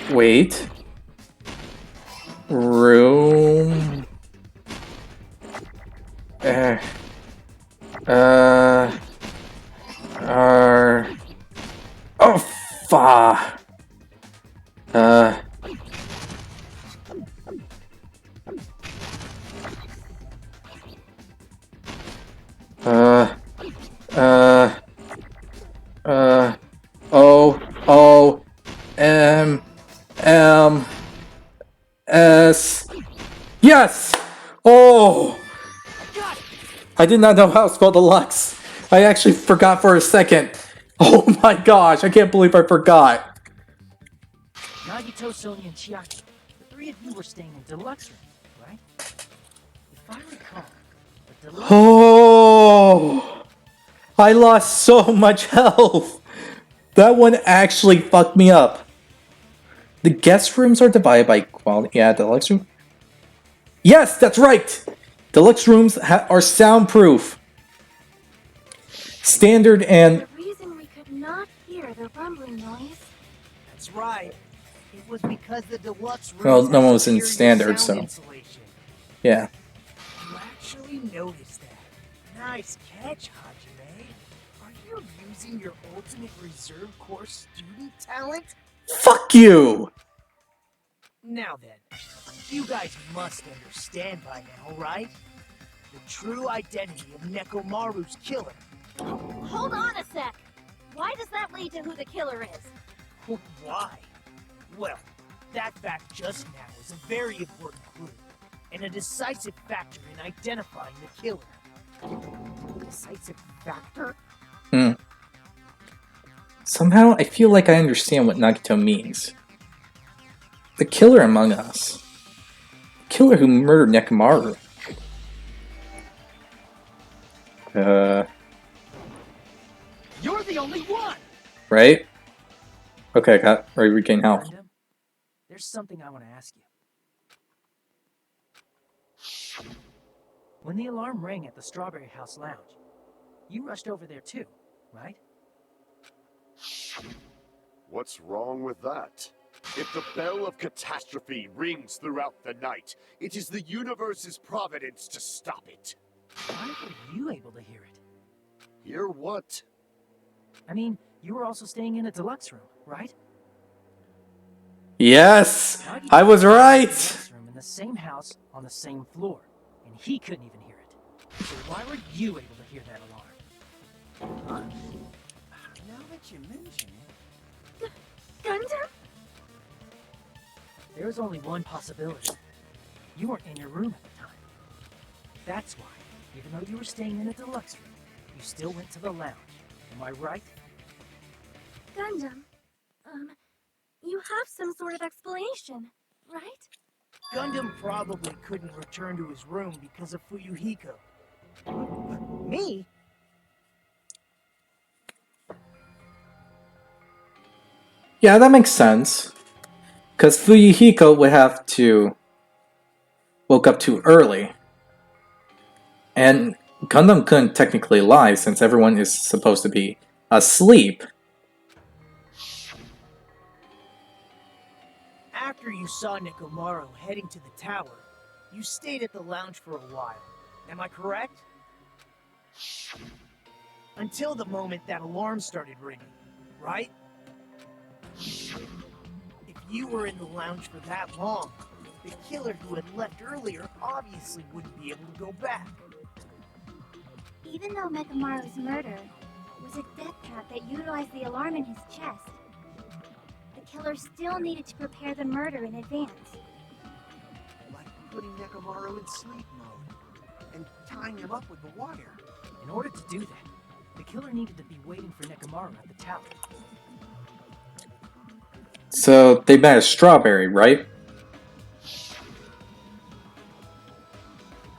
S2: Wait. Room. Oh, fa. O-O-M-M-S. Yes! Oh! I did not know how to spell deluxe. I actually forgot for a second. Oh my gosh, I can't believe I forgot.
S9: Nagito, Sonia, and Chiaki. The three of you were staying in deluxe rooms, right? If I recall, the deluxe
S2: Oh, I lost so much health. That one actually fucked me up. The guest rooms are divided by quality. Yeah, deluxe room. Yes, that's right. Deluxe rooms are soundproof. Standard and
S1: The reason we could not hear the rumbling noise.
S4: That's right. It was because the deluxe rooms
S2: well, no
S4: had
S2: one was in
S4: superior
S2: standard,
S4: sound
S2: so
S4: insulation.
S2: yeah.
S4: You actually noticed that. Nice catch, Hajime. Are you using your ultimate reserve corps student talent?
S2: Fuck you.
S4: Now then, you guys must understand by now, right? The true identity of Nekomaru's killer.
S1: Hold on a sec. Why does that lead to who the killer is?
S4: Why? Well, that fact just now is a very important clue, and a decisive factor in identifying the killer.
S5: Decisive factor?
S2: Somehow, I feel like I understand what Nagito means. The killer among us. The killer who murdered Nekomaru.
S9: You're the only one!
S2: Right? Okay, I got regain health.
S9: Gundam, there's something I want to ask you. When the alarm rang at the Strawberry House Lounge, you rushed over there too, right?
S6: What's wrong with that? If the bell of catastrophe rings throughout the night, it is the universe's providence to stop it.
S9: Why were you able to hear it?
S6: Hear what?
S9: I mean, you were also staying in a deluxe room, right?
S2: Yes!
S9: Nagito
S2: I was
S9: in a
S2: right!
S9: deluxe room in the same house on the same floor, and he couldn't even hear it. So why were you able to hear that alarm?
S3: Now that you mention it.
S1: Gundam?
S9: There's only one possibility. You weren't in your room at the time. That's why, even though you were staying in a deluxe room, you still went to the lounge. Am I right?
S1: Gundam. You have some sort of explanation, right?
S4: Gundam probably couldn't return to his room because of Fuyuhiko.
S5: Me?
S2: Yeah, that makes sense. Because Fuyuhiko would have to woke up too early. And Gundam couldn't technically lie since everyone is supposed to be asleep.
S4: After you saw Nekomaru heading to the tower, you stayed at the lounge for a while. Am I correct? Until the moment that alarm started ringing, right? If you were in the lounge for that long, the killer who had left earlier obviously wouldn't be able to go back.
S1: Even though Mekamaru's murder was a death trap that utilized the alarm in his chest, the killer still needed to prepare the murder in advance.
S3: Like putting Nekomaru in sleep mode and tying him up with the wire.
S9: In order to do that, the killer needed to be waiting for Nekomaru at the tower.
S2: So they met a Strawberry, right?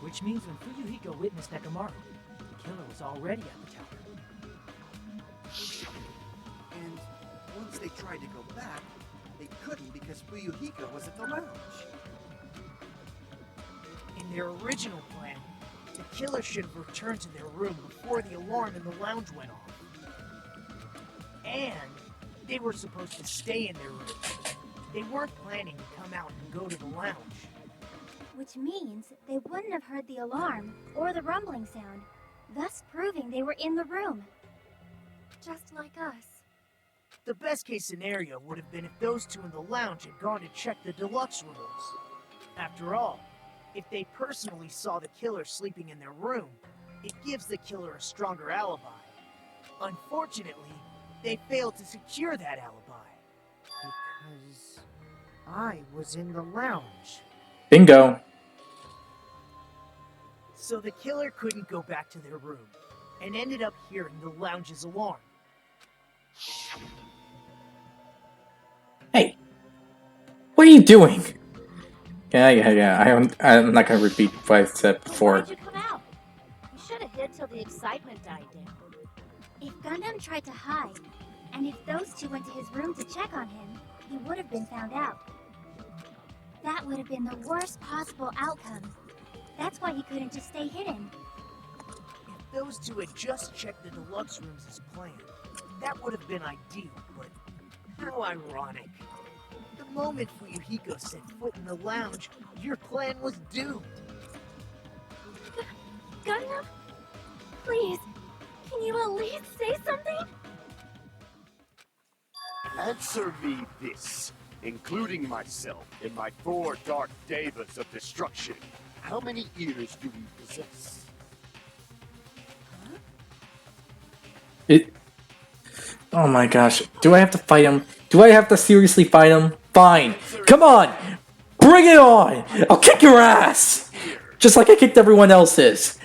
S9: Which means when Fuyuhiko witnessed Nekomaru, the killer was already at the tower.
S3: And once they tried to go back, they couldn't because Fuyuhiko was at the lounge.
S4: In their original plan, the killer should have returned to their room before the alarm in the lounge went off. And they were supposed to stay in their room. They weren't planning to come out and go to the lounge.
S1: Which means they wouldn't have heard the alarm or the rumbling sound, thus proving they were in the room. Just like us.
S4: The best case scenario would have been if those two in the lounge had gone to check the deluxe rooms. After all, if they personally saw the killer sleeping in their room, it gives the killer a stronger alibi. Unfortunately, they failed to secure that alibi.
S5: Because I was in the lounge.
S2: Bingo.
S4: So the killer couldn't go back to their room, and ended up hearing the lounge's alarm.
S2: Hey, what are you doing? Yeah. I'm not gonna repeat what I said before.
S1: Why'd you come out? You should have hid till the excitement died down. If Gundam tried to hide, and if those two went to his room to check on him, he would have been found out. That would have been the worst possible outcome. That's why he couldn't just stay hidden.
S4: If those two had just checked the deluxe rooms as planned, that would have been ideal, but how ironic. The moment Fuyuhiko set foot in the lounge, your plan was doomed.
S1: Gundam? Please, can you at least say something?
S6: Answer me this. Including myself in my 4 dark devas of destruction, how many ears do we possess?
S2: Oh my gosh. Do I have to fight him? Do I have to seriously fight him? Fine. Come on! Bring it on! I'll kick your ass! Just like I kicked everyone else's.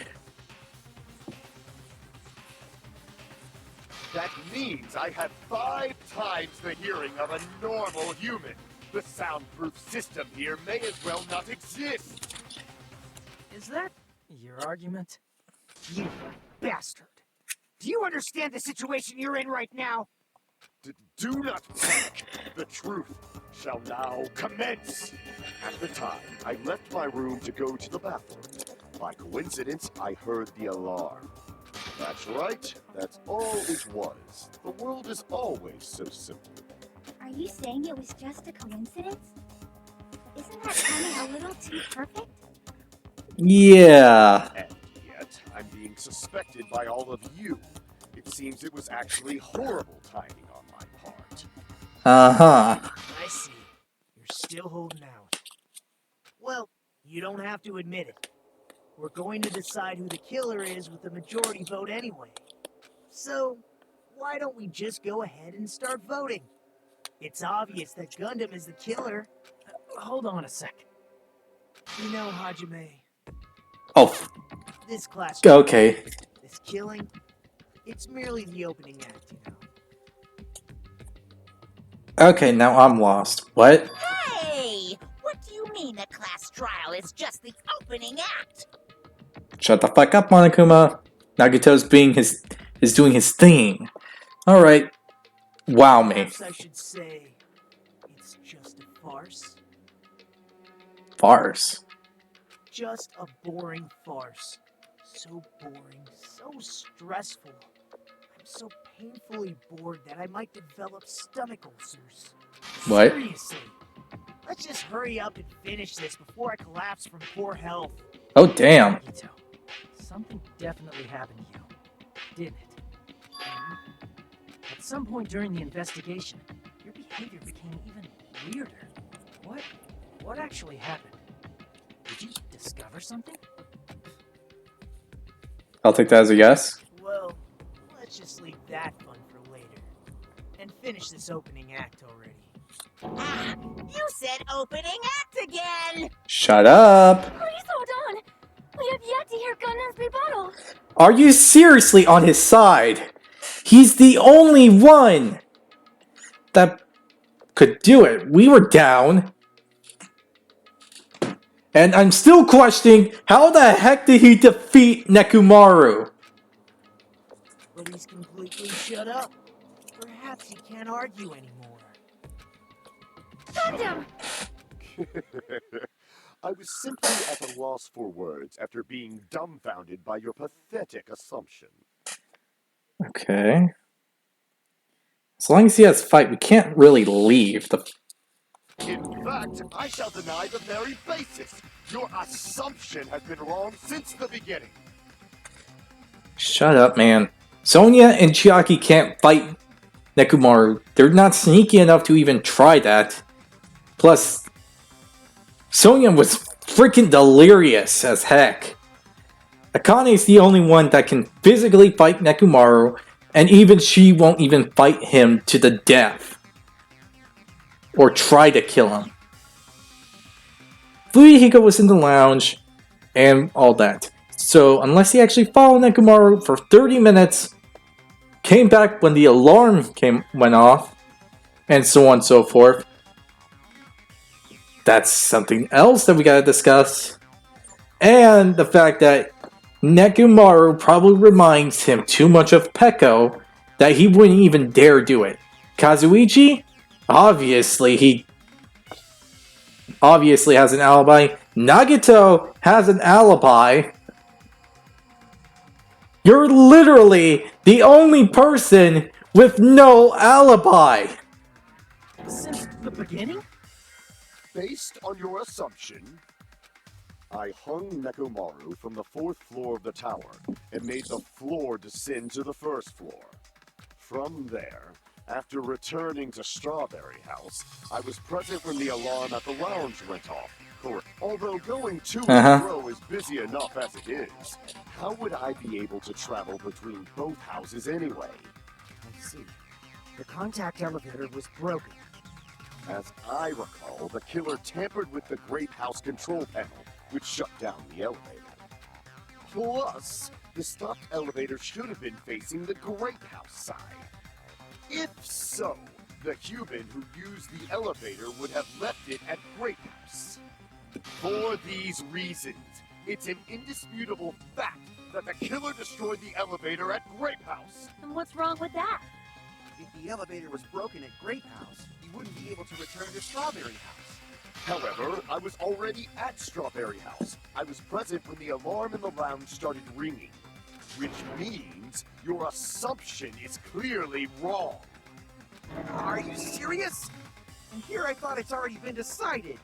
S6: That means I have 5 times the hearing of a normal human. The soundproof system here may as well not exist.
S9: Is that your argument?
S5: You bastard! Do you understand the situation you're in right now?
S6: Do not panic. The truth shall now commence. At the time, I left my room to go to the bathroom. By coincidence, I heard the alarm. That's right. That's all it was. The world is always so simple.
S1: Are you saying it was just a coincidence? Isn't that timing a little too perfect?
S2: Yeah.
S6: And yet, I'm being suspected by all of you. It seems it was actually horrible timing on my part.
S2: Uh-huh.
S4: I see. You're still holding out. Well, you don't have to admit it. We're going to decide who the killer is with the majority vote anyway. So, why don't we just go ahead and start voting? It's obvious that Gundam is the killer.
S9: Hold on a sec.
S4: You know, Hajime,
S2: Oh,
S4: this class,
S2: okay.
S4: this killing, it's merely the opening act, you know.
S2: Okay, now I'm lost. What?
S7: Hey! What do you mean the class trial is just the opening act?
S2: Shut the fuck up, Monokuma. Nagito's doing his thing. Alright. Wow me.
S4: Perhaps I should say, it's just a farce.
S2: Farce.
S4: Just a boring farce. So boring, so stressful. I'm so painfully bored that I might develop stomach ulcers.
S2: What?
S4: Seriously. Let's just hurry up and finish this before I collapse from poor health.
S2: Oh, damn.
S9: Nagito, something definitely happened to you, didn't it? At some point during the investigation, your behavior became even weirder. What actually happened? Did you discover something?
S2: I'll take that as a yes.
S4: Well, let's just leave that fun for later. And finish this opening act already.
S7: Ah, you said opening act again!
S2: Shut up.
S1: Please hold on. We have yet to hear Gundam's rebuttal.
S2: Are you seriously on his side? He's the only one that could do it. We were down. And I'm still questioning, how the heck did he defeat Nekomaru?
S4: But he's completely shut up. Perhaps he can't argue anymore.
S1: Gundam!
S6: I was simply at a loss for words after being dumbfounded by your pathetic assumption.
S2: Okay. As long as he has fight, we can't really leave.
S6: In fact, I shall deny the very basis. Your assumption has been wrong since the beginning.
S2: Shut up, man. Sonya and Chiaki can't fight Nekomaru. They're not sneaky enough to even try that. Plus, Sonya was freaking delirious as heck. Akane is the only one that can physically fight Nekomaru, and even she won't even fight him to the death. Or try to kill him. Fuyuhiko was in the lounge, and all that. So, unless he actually followed Nekomaru for 30 minutes, came back when the alarm went off, and so on and so forth. That's something else that we gotta discuss. And the fact that Nekomaru probably reminds him too much of Peko that he wouldn't even dare do it. Kazuichi? He obviously has an alibi. Nagito has an alibi. You're literally the only person with no alibi.
S9: Since the beginning?
S6: Based on your assumption, I hung Nekomaru from the 4th floor of the tower and made the floor descend to the 1st floor. From there, after returning to Strawberry House, I was present when the alarm at the lounge went off. Although going to and fro is busy enough as it is, how would I be able to travel between both houses anyway?
S5: I see. The contact elevator was broken.
S6: As I recall, the killer tampered with the Grape House control panel, which shut down the elevator. Plus, the stopped elevator should have been facing the Grape House side. If so, the human who used the elevator would have left it at Grape House. For these reasons, it's an indisputable fact that the killer destroyed the elevator at Grape House.
S7: And what's wrong with that?
S3: If the elevator was broken at Grape House, he wouldn't be able to return to Strawberry House.
S6: However, I was already at Strawberry House. I was present when the alarm in the lounge started ringing. Which means your assumption is clearly wrong.
S3: Are you serious? And here I thought it's already been decided.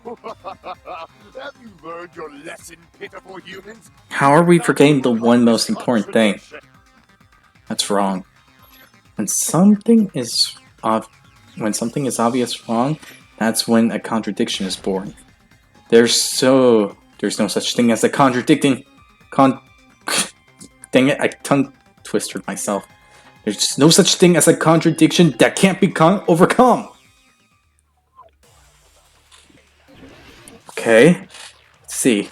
S6: Have you learned your lesson, pitiful humans?
S2: How are we forgetting the one most important thing? That's wrong. When something is obvious wrong, that's when a contradiction is born. There's no such thing as a contradicting dang it, I tongue twisted myself. There's no such thing as a contradiction that can't be overcome. Okay, let's see.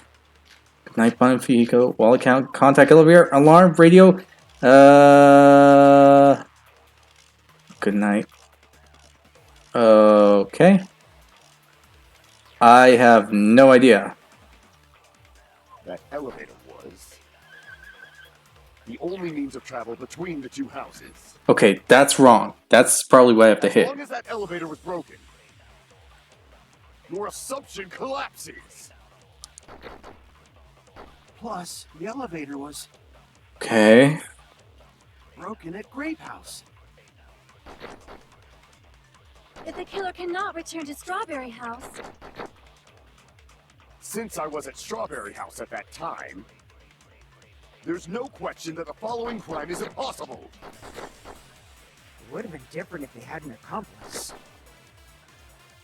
S2: Good night, Bonifico. Wall account, contact elevator, alarm, radio. Good night. Okay. I have no idea.
S6: That elevator was the only means of travel between the two houses.
S2: Okay, that's wrong. That's probably what I have to hit.
S6: As long as that elevator was broken, your assumption collapses.
S3: Plus, the elevator was
S2: Okay.
S3: broken at Grape House.
S1: If the killer cannot return to Strawberry House,
S6: Since I was at Strawberry House at that time, there's no question that the following crime is impossible.
S5: It would have been different if they had an accomplice.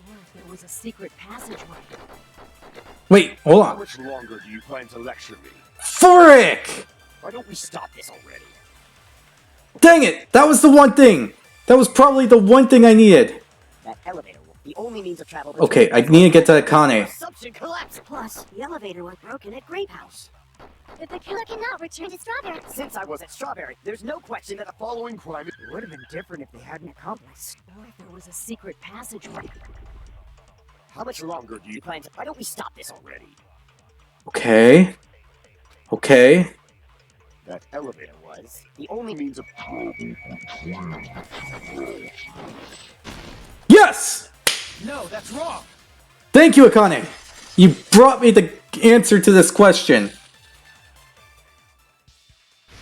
S7: Or if there was a secret passageway.
S2: Wait, hold
S6: How
S2: on.
S6: much longer do you plan to lecture me?
S2: Frick!
S6: Why don't we stop this already?
S2: Dang it! That was the one thing! That was probably the one thing I needed.
S8: That elevator will be the only means of travel.
S2: Okay, I need to get to Akane.
S8: Assumption collapse.
S1: plus the elevator was broken at Grape House. If the killer cannot return to Strawberry,
S8: Since I was at Strawberry, there's no question that
S6: The following crime is...
S5: It would have been different if they had an accomplice.
S7: Or if there was a secret passageway.
S6: How much longer do you plan to...
S8: Why don't we stop this already?
S2: Okay. Okay.
S6: That elevator was
S8: The only
S6: means of...
S2: Yes!
S4: No, that's wrong.
S2: Thank you, Akane! You brought me the answer to this question.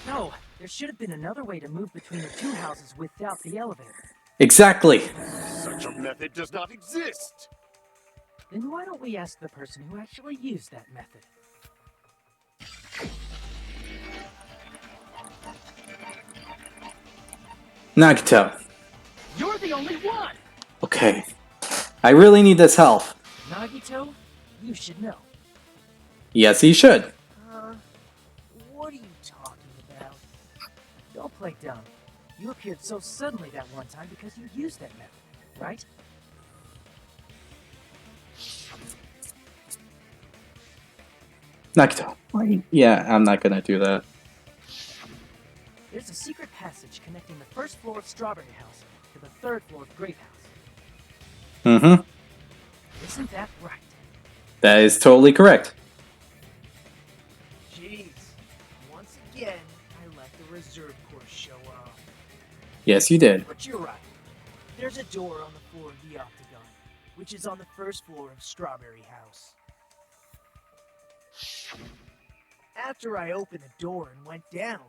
S9: No, there should have been another way to move between the two houses without the elevator.
S2: Exactly.
S6: Such a method does not exist!
S9: Then why don't we ask the person who actually used that method?
S2: Nagito.
S9: You're the only one!
S2: Okay. I really need this help.
S9: Nagito, you should know.
S2: Yes, he should.
S9: What are you talking about? Don't play dumb. You appeared so suddenly that one time because you used that method, right?
S2: Nagito. Yeah, I'm not gonna do that.
S9: There's a secret passage passage connecting the first floor of Strawberry House to the third floor of Grape House.
S2: Mm-hmm.
S9: Isn't that right?
S2: That is totally correct.
S4: Jeez. Once again, I let the reserve course show up.
S2: Yes, you did.
S4: But you're right. There's a door on the floor of the Octagon, which is on the first floor of Strawberry House. After I opened the door and went down,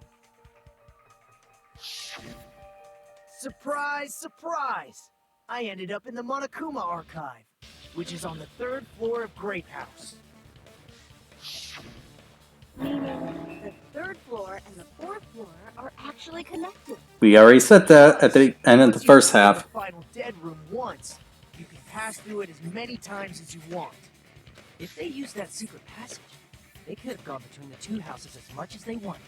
S4: surprise, surprise! I ended up in the Monokuma Archive, which is on the third floor of Grape House.
S1: Meaning the third floor and the fourth floor are actually connected.
S2: We already said that at the end of the
S4: Once
S2: first
S4: you enter
S2: half.
S4: the final dead room once, you can pass through it as many times as you want.
S9: If they used that secret passage, they could have gone between the two houses as much as they wanted.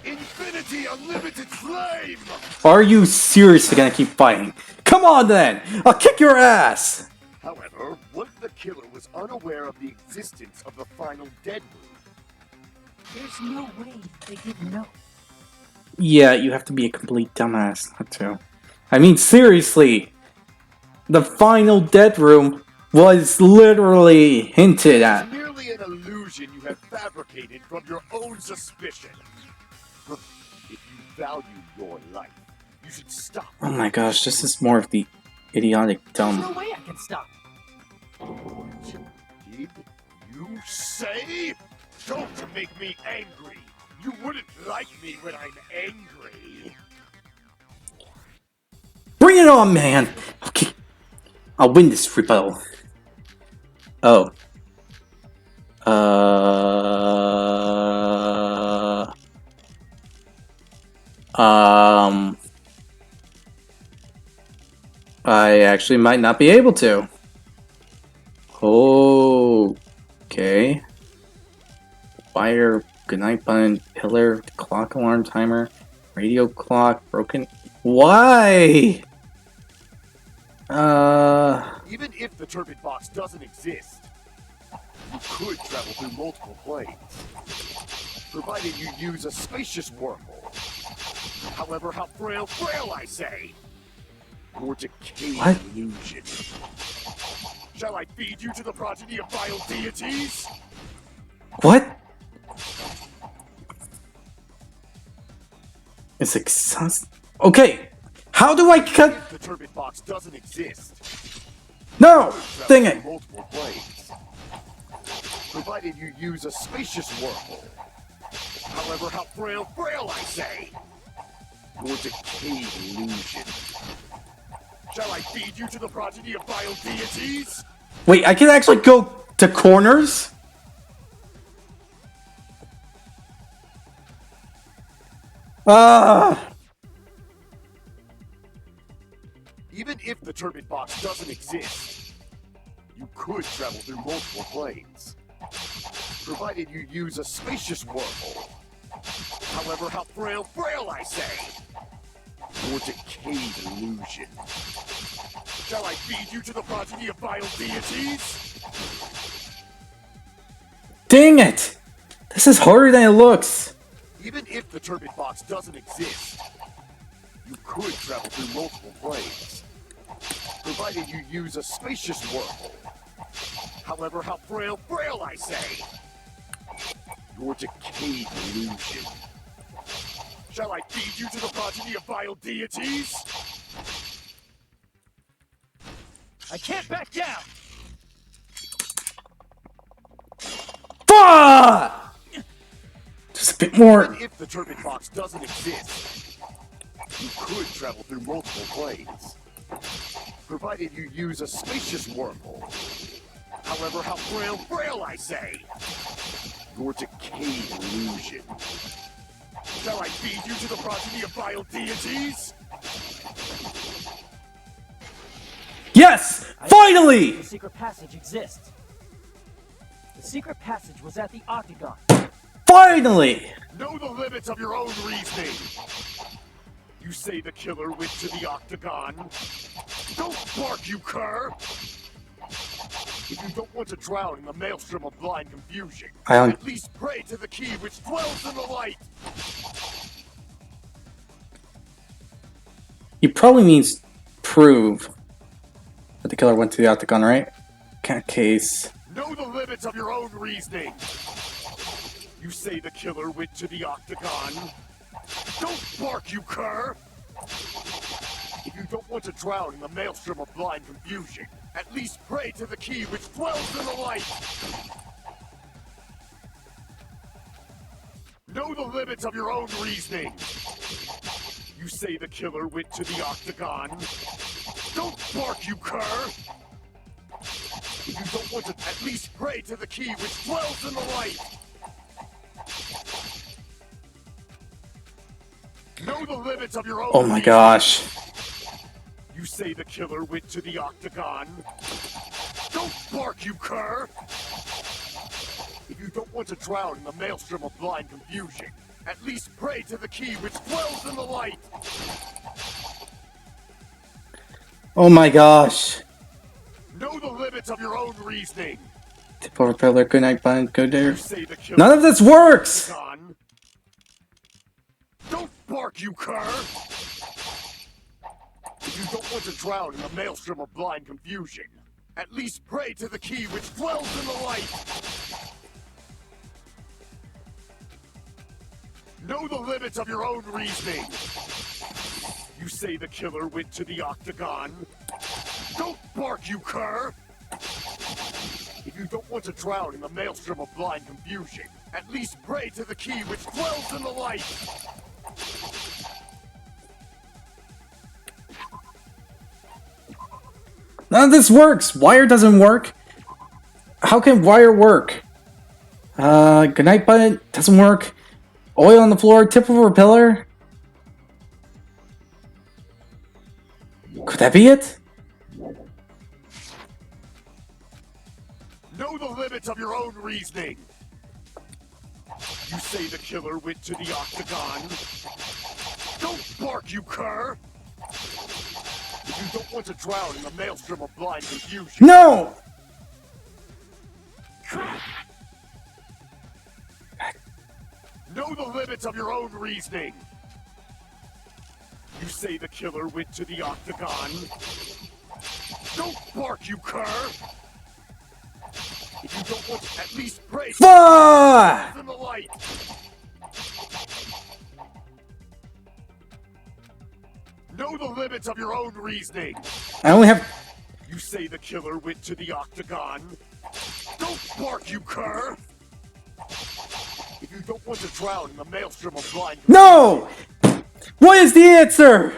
S6: Infinity Unlimited Flame!
S2: Are you seriously gonna keep fighting? Come on then! I'll kick your ass!
S6: However, what if the killer was unaware of the existence of the final dead room?
S9: There's no way they didn't know.
S2: Yeah, you have to be a complete dumbass not to. I mean, seriously! The final dead room was literally hinted at.
S6: It's merely an illusion you have fabricated from your own suspicion. If you value your life, you should stop.
S2: Oh my gosh, this is more of the idiotic
S9: There's no
S2: dumb.
S9: way I can stop.
S6: Did you say? Don't make me angry. You wouldn't like me when I'm angry.
S2: Bring it on, man! Okay, I'll win this rebuttal. Oh. I actually might not be able to. Okay. Wire, goodnight button, pillar, clock alarm timer, radio clock, broken. Why?
S6: Even if the turbid box doesn't exist, you could travel through multiple planes, provided you use a spacious wormhole. However, how frail I say! Your decayed
S2: What?
S6: illusion. Shall I feed you to the progeny of vile deities?
S2: What? It's exhausting. Okay, how do I cut?
S6: If the turbid box doesn't exist,
S2: No!
S6: travel
S2: Dang
S6: through
S2: it!
S6: multiple planes, provided you use a spacious wormhole. However, how frail I say! Your decayed illusion. Shall I feed you to the progeny of vile deities?
S2: Wait, I can actually go to corners? Ah!
S6: Even if the turbid box doesn't exist, you could travel through multiple planes, provided you use a spacious wormhole. However, how frail I say! Your decayed illusion. Shall I feed you to the progeny of vile deities?
S2: Dang it! This is harder than it looks.
S6: Even if the turbid box doesn't exist, you could travel through multiple planes, provided you use a spacious wormhole. However, how frail I say! Your decayed illusion. Shall I feed you to the progeny of vile deities?
S4: I can't back down!
S2: Fuck! Just a bit more.
S6: Even if the turbid box doesn't exist, you could travel through multiple planes, provided you use a spacious wormhole. However, how frail I say! Your decayed illusion. Shall I feed you to the progeny of vile deities?
S2: Yes! Finally!
S9: The secret passage exists. The secret passage was at the Octagon.
S2: Finally!
S6: Know the limits of your own reasoning! You say the killer went to the Octagon? Don't bark, you cur! If you don't want to drown in the maelstrom of blind confusion, at least pray to the key which dwells in the light!
S2: He probably means prove that the killer went to the octagon, right? Case.
S6: Know the limits of your own reasoning. You say the killer went to the octagon. Don't bark, you cur! If you don't want to drown in the maelstrom of blind confusion, at least pray to the key which dwells in the light! Know the limits of your own reasoning. You say the killer went to the octagon. Don't bark, you cur! If you don't want to, at least pray to the key which dwells in the light! Know the limits of your own
S2: Oh my
S6: reasoning.
S2: gosh.
S6: You say the killer went to the octagon. Don't bark, you cur! If you don't want to drown in the maelstrom of blind confusion, at least pray to the key which dwells in the light!
S2: Oh my gosh.
S6: Know the limits of your own reasoning!
S2: Tip over pillar, good night, bun, go there.
S6: You say the killer
S2: None of this works!
S6: octagon. Don't bark, you cur! If you don't want to drown in the maelstrom of blind confusion, at least pray to the key which dwells in the light! Know the limits of your own reasoning! You say the killer went to the octagon. Don't bark, you cur! If you don't want to drown in the maelstrom of blind confusion, at least pray to the key which dwells in the light!
S2: None of this works! Wire doesn't work! How can wire work? Good night button doesn't work. Oil on the floor, tip over a pillar? Could that be it?
S6: Know the limits of your own reasoning! You say the killer went to the octagon. Don't bark, you cur! If you don't want to drown in the maelstrom of blind confusion...
S2: No!
S6: Know the limits of your own reasoning! You say the killer went to the octagon. Don't bark, you cur! If you don't want to, at least pray
S2: Fuck!
S6: in the light! Know the limits of your own reasoning!
S2: I only have...
S6: You say the killer went to the octagon. Don't bark, you cur! If you don't want to drown in the maelstrom of blind...
S2: No! What is the answer?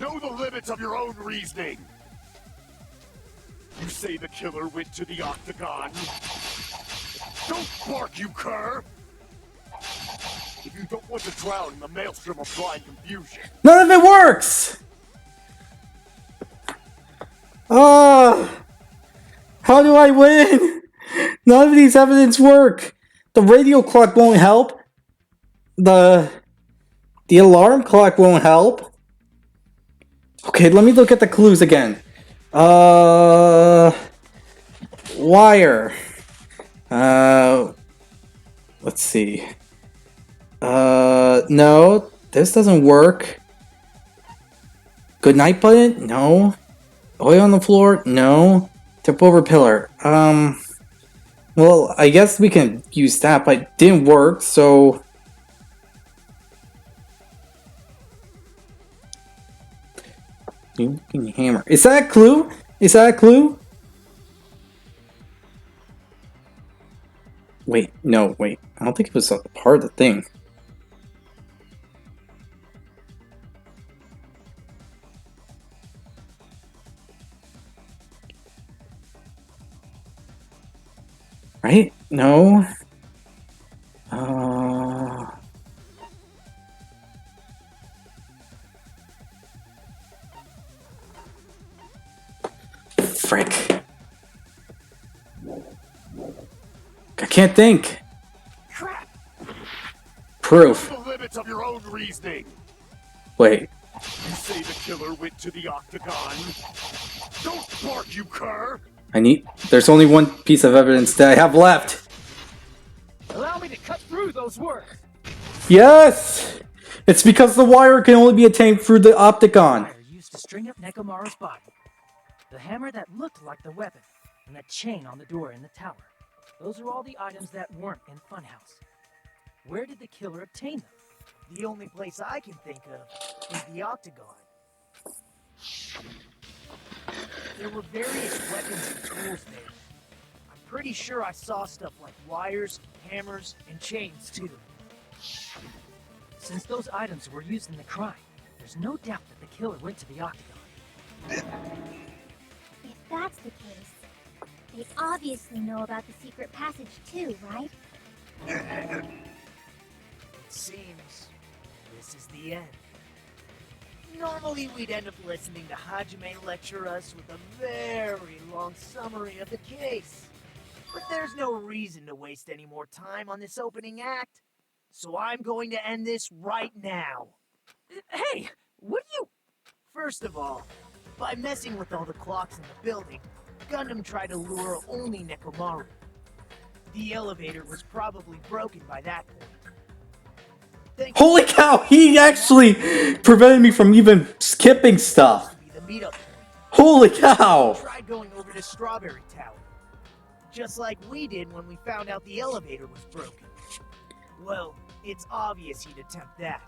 S6: Know the limits of your own reasoning! You say the killer went to the octagon. Don't bark, you cur! If you don't want to drown in the maelstrom of blind confusion...
S2: None of it works! How do I win? None of these evidence work. The radio clock won't help. The alarm clock won't help. Okay, let me look at the clues again. Wire. Let's see. No, this doesn't work. Good night button? No. Oil on the floor? No. Tip over pillar. Well, I guess we can use that, but it didn't work, so... Hammer. Is that a clue? Is that a clue? Wait, no, wait. I don't think it was a part of the thing. Right? No. Frick. I can't think.
S6: Crap!
S2: Proof.
S6: Know the limits of your own reasoning!
S2: Wait.
S6: You say the killer went to the octagon. Don't bark, you cur!
S2: There's only one piece of evidence that I have left.
S9: Allow me to cut through those words.
S2: Yes! It's because the wire can only be attained through the Opticon.
S9: Wire used to string up Nekomaru's body, the hammer that looked like the weapon, and the chain on the door in the tower. Those are all the items that weren't in Funhouse. Where did the killer obtain them?
S4: The only place I can think of is the Octagon. There were various weapons and tools there. I'm pretty sure I saw stuff like wires, hammers, and chains too.
S9: Since those items were used in the crime, there's no doubt that the killer went to the Octagon.
S1: If that's the case, they obviously know about the secret passage too, right?
S4: It seems this is the end. Normally we'd end up listening to Hajime lecture us with a very long summary of the case. But there's no reason to waste any more time on this opening act. So I'm going to end this right now.
S9: Hey, what are you...
S4: First of all, by messing with all the clocks in the building, Gundam tried to lure only Nekomaru. The elevator was probably broken by that point.
S2: Holy cow, he actually prevented me from even skipping stuff.
S4: The meetup point.
S2: Holy cow.
S4: Tried going over to Strawberry Tower. Just like we did when we found out the elevator was broken. Well, it's obvious he'd attempt that.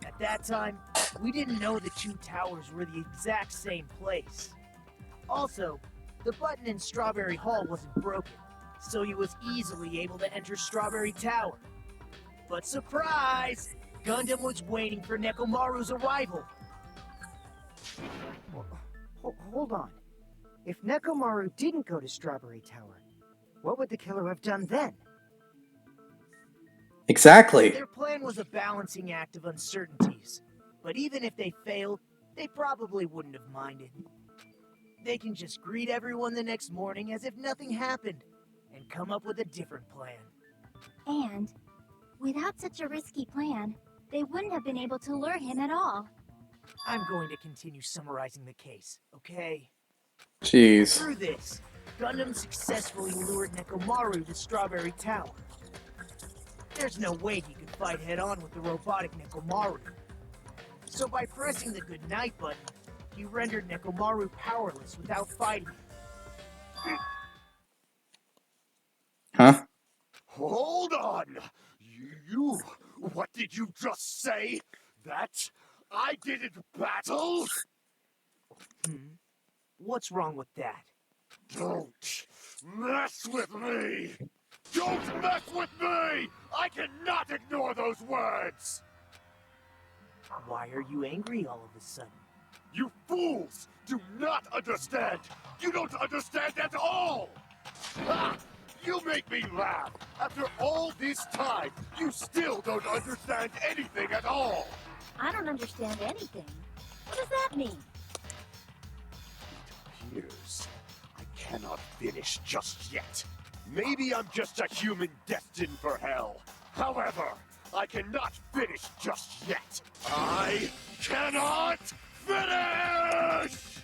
S4: At that time, we didn't know the two towers were the exact same place. Also, the button in Strawberry Hall wasn't broken, so he was easily able to enter Strawberry Tower. But surprise! Gundam was waiting for Nekomaru's arrival.
S5: Hold on. If Nekomaru didn't go to Strawberry Tower, what would the killer have done then?
S2: Exactly.
S4: Their plan was a balancing act of uncertainties. But even if they failed, they probably wouldn't have minded. They can just greet everyone the next morning as if nothing happened, and come up with a different plan.
S1: And without such a risky plan, they wouldn't have been able to lure him at all.
S4: I'm going to continue summarizing the case, okay?
S2: Jeez.
S4: Through this, Gundam successfully lured Nekomaru to Strawberry Tower. There's no way he could fight head-on with the robotic Nekomaru. So by pressing the goodnight button, he rendered Nekomaru powerless without fighting.
S2: Huh?
S6: Hold on! You... What did you just say? That I didn't battle?
S4: What's wrong with that?
S6: Don't mess with me! Don't mess with me! I cannot ignore those words!
S4: Why are you angry all of a sudden?
S6: You fools do not understand! You don't understand at all! Ha! You make me laugh! After all this time, you still don't understand anything at all!
S1: I don't understand anything. What does that mean?
S6: It appears I cannot finish just yet. Maybe I'm just a human destined for hell. However, I cannot finish just yet. I cannot finish!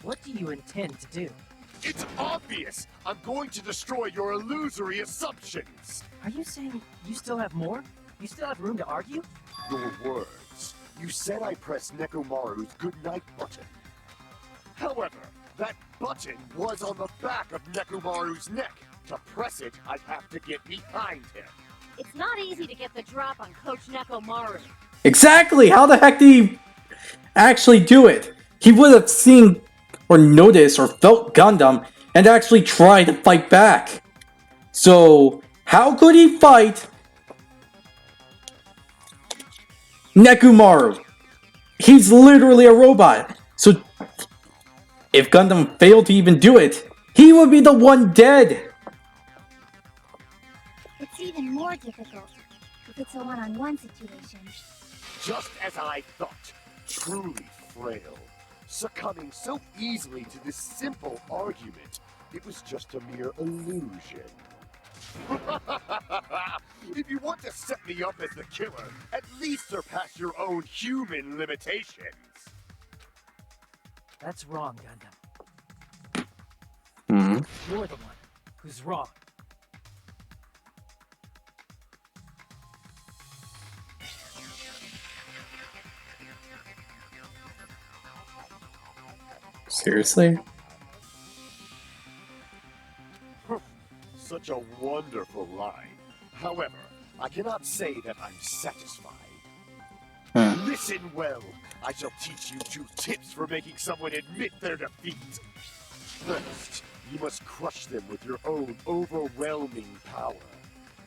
S9: What do you intend to do?
S6: It's obvious! I'm going to destroy your illusory assumptions!
S9: Are you saying you still have more? You still have room to argue?
S6: Your words. You said I pressed Nekomaru's goodnight button. However, that button was on the back of Nekomaru's neck. To press it, I'd have to get behind him.
S7: It's not easy to get the drop on Coach Nekomaru.
S2: Exactly! How the heck did he actually do it? He would have seen or noticed or felt Gundam and actually tried to fight back. So, how could he fight Nekomaru? He's literally a robot. So, if Gundam failed to even do it, he would be the one dead.
S1: It's even more difficult if it's a one-on-one situation.
S6: Just as I thought. Truly frail. Succumbing so easily to this simple argument. It was just a mere illusion. If you want to set me up as the killer, at least surpass your own human limitations.
S9: That's wrong, Gundam. You're the one who's wrong.
S2: Seriously?
S6: Such a wonderful line. However, I cannot say that I'm satisfied.
S2: Huh.
S6: Listen well. I shall teach you 2 tips for making someone admit their defeat. First, you must crush them with your own overwhelming power.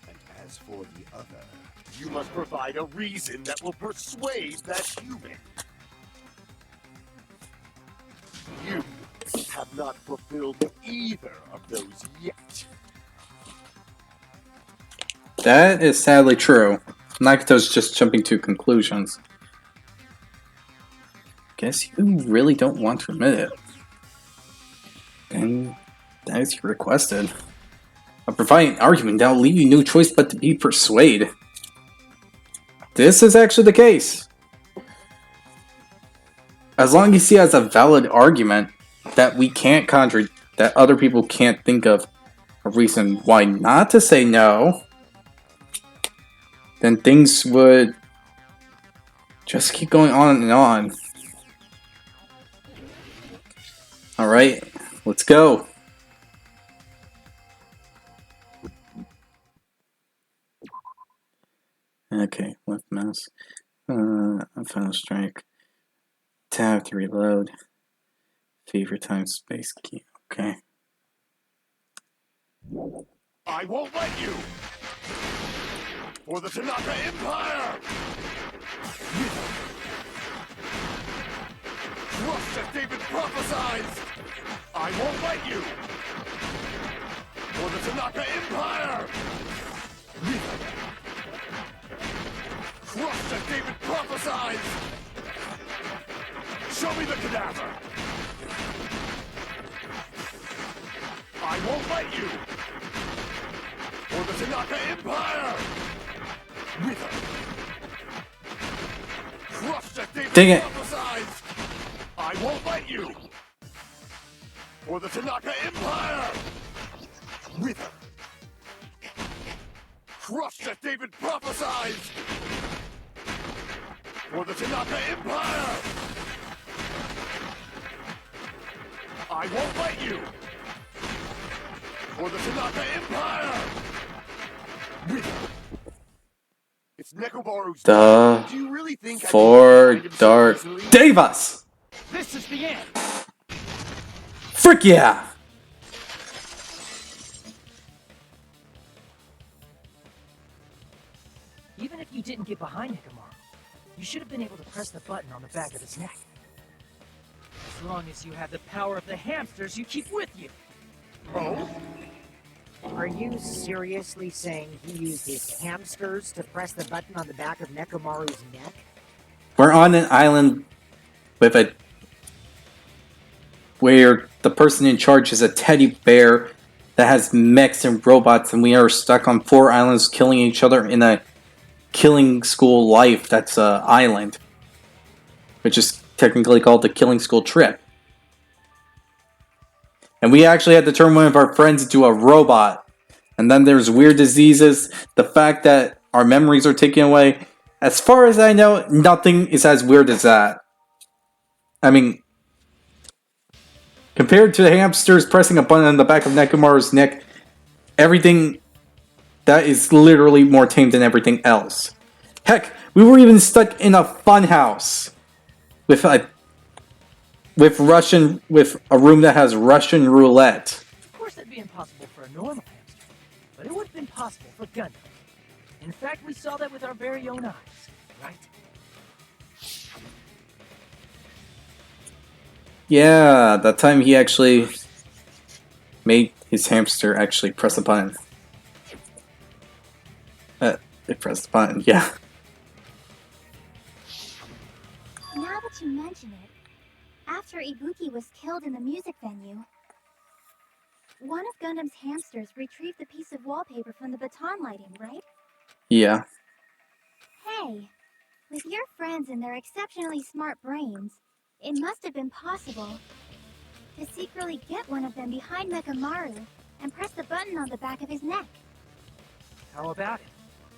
S6: And as for the other, you must provide a reason that will persuade that human. You have not fulfilled either of those yet.
S2: That is sadly true. Nagato's just jumping to conclusions. Guess you really don't want to admit it. Then that is requested. I'll provide an argument that will leave you no choice but to be persuaded. This is actually the case. As long as he has a valid argument that we can't that other people can't think of a reason why not to say no, then things would just keep going on and on. Alright, let's go. Okay, left mouse. Final strike. Tab to reload. Favorite time space key. Okay.
S6: I won't let you! For the Tanaka Empire! Trust as David prophesies! I won't let you! For the Tanaka Empire! Trust as David prophesies! Show me the cadaver! I won't let you! For the Tanaka Empire! Wither! Crushed as David
S2: Dang it.
S6: prophesies! I won't let you! For the Tanaka Empire! Wither! Crushed as David prophesies! For the Tanaka Empire! I won't let you! For the Tanaka Empire! It's Nekomaru's.
S2: The
S6: Do you really think
S2: Four
S6: I can find him so
S2: Dark
S6: easily?
S2: Devas!
S9: This is the end!
S2: Frick yeah!
S9: Even if you didn't get behind Hikamaru, you should have been able to press the button on the back of his neck. As long as you have the power of the hamsters you keep with you.
S6: Oh?
S5: Are you seriously saying he used his hamsters to press the button on the back of Nekomaru's neck?
S2: We're on an island with where the person in charge is a teddy bear that has mechs and robots, and we are stuck on 4 islands killing each other in a killing school life that's an island, which is technically called the killing school trip. And we actually had to turn one of our friends into a robot. And then there's weird diseases, the fact that our memories are taken away. As far as I know, nothing is as weird as that. I mean, compared to the hamsters pressing a button on the back of Nekomaru's neck, everything that is literally more tame than everything else. Heck, we were even stuck in a funhouse with a room that has Russian roulette.
S9: Of course that'd be impossible for a normal hamster, but it would have been possible for Gundam. In fact, we saw that with our very own eyes, right?
S2: Yeah, that time he actually made his hamster actually press a button. It pressed the button, yeah.
S1: Now that you mention it, after Ibuki was killed in the music venue, one of Gundam's hamsters retrieved the piece of wallpaper from the baton lighting, right?
S2: Yeah.
S1: Hey, with your friends and their exceptionally smart brains, it must have been possible to secretly get one of them behind Mekamaru and press the button on the back of his neck.
S9: How about it,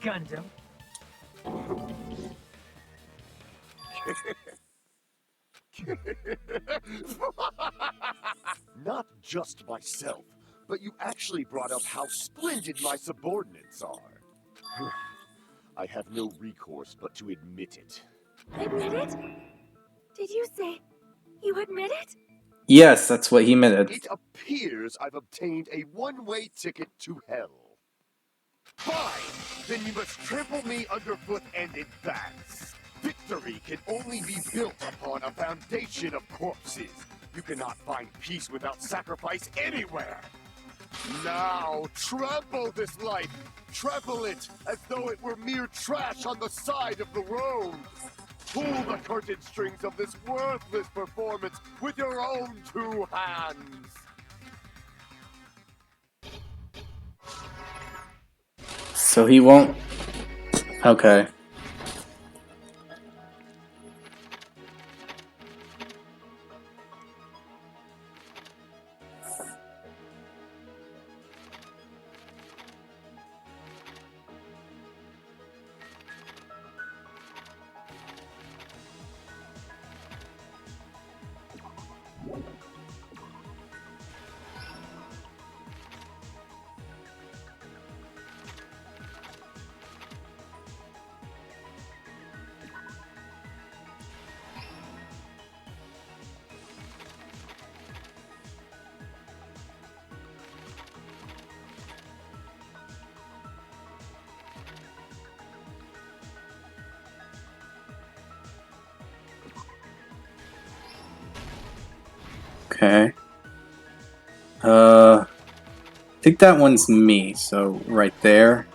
S9: Gundam?
S6: Not just myself, but you actually brought up how splendid my subordinates are. I have no recourse but to admit it.
S1: Admit it? Did you say you admit it?
S2: Yes, that's what he meant.
S6: It appears I've obtained a one-way ticket to hell. Fine! Then you must trample me underfoot and advance. Victory can only be built upon a foundation of corpses. You cannot find peace without sacrifice anywhere. Now, trample this life. Trample it as though it were mere trash on the side of the road. Pull the curtain strings of this worthless performance with your own two hands.
S2: So he won't... Okay. Okay. I think that one's me, so right there.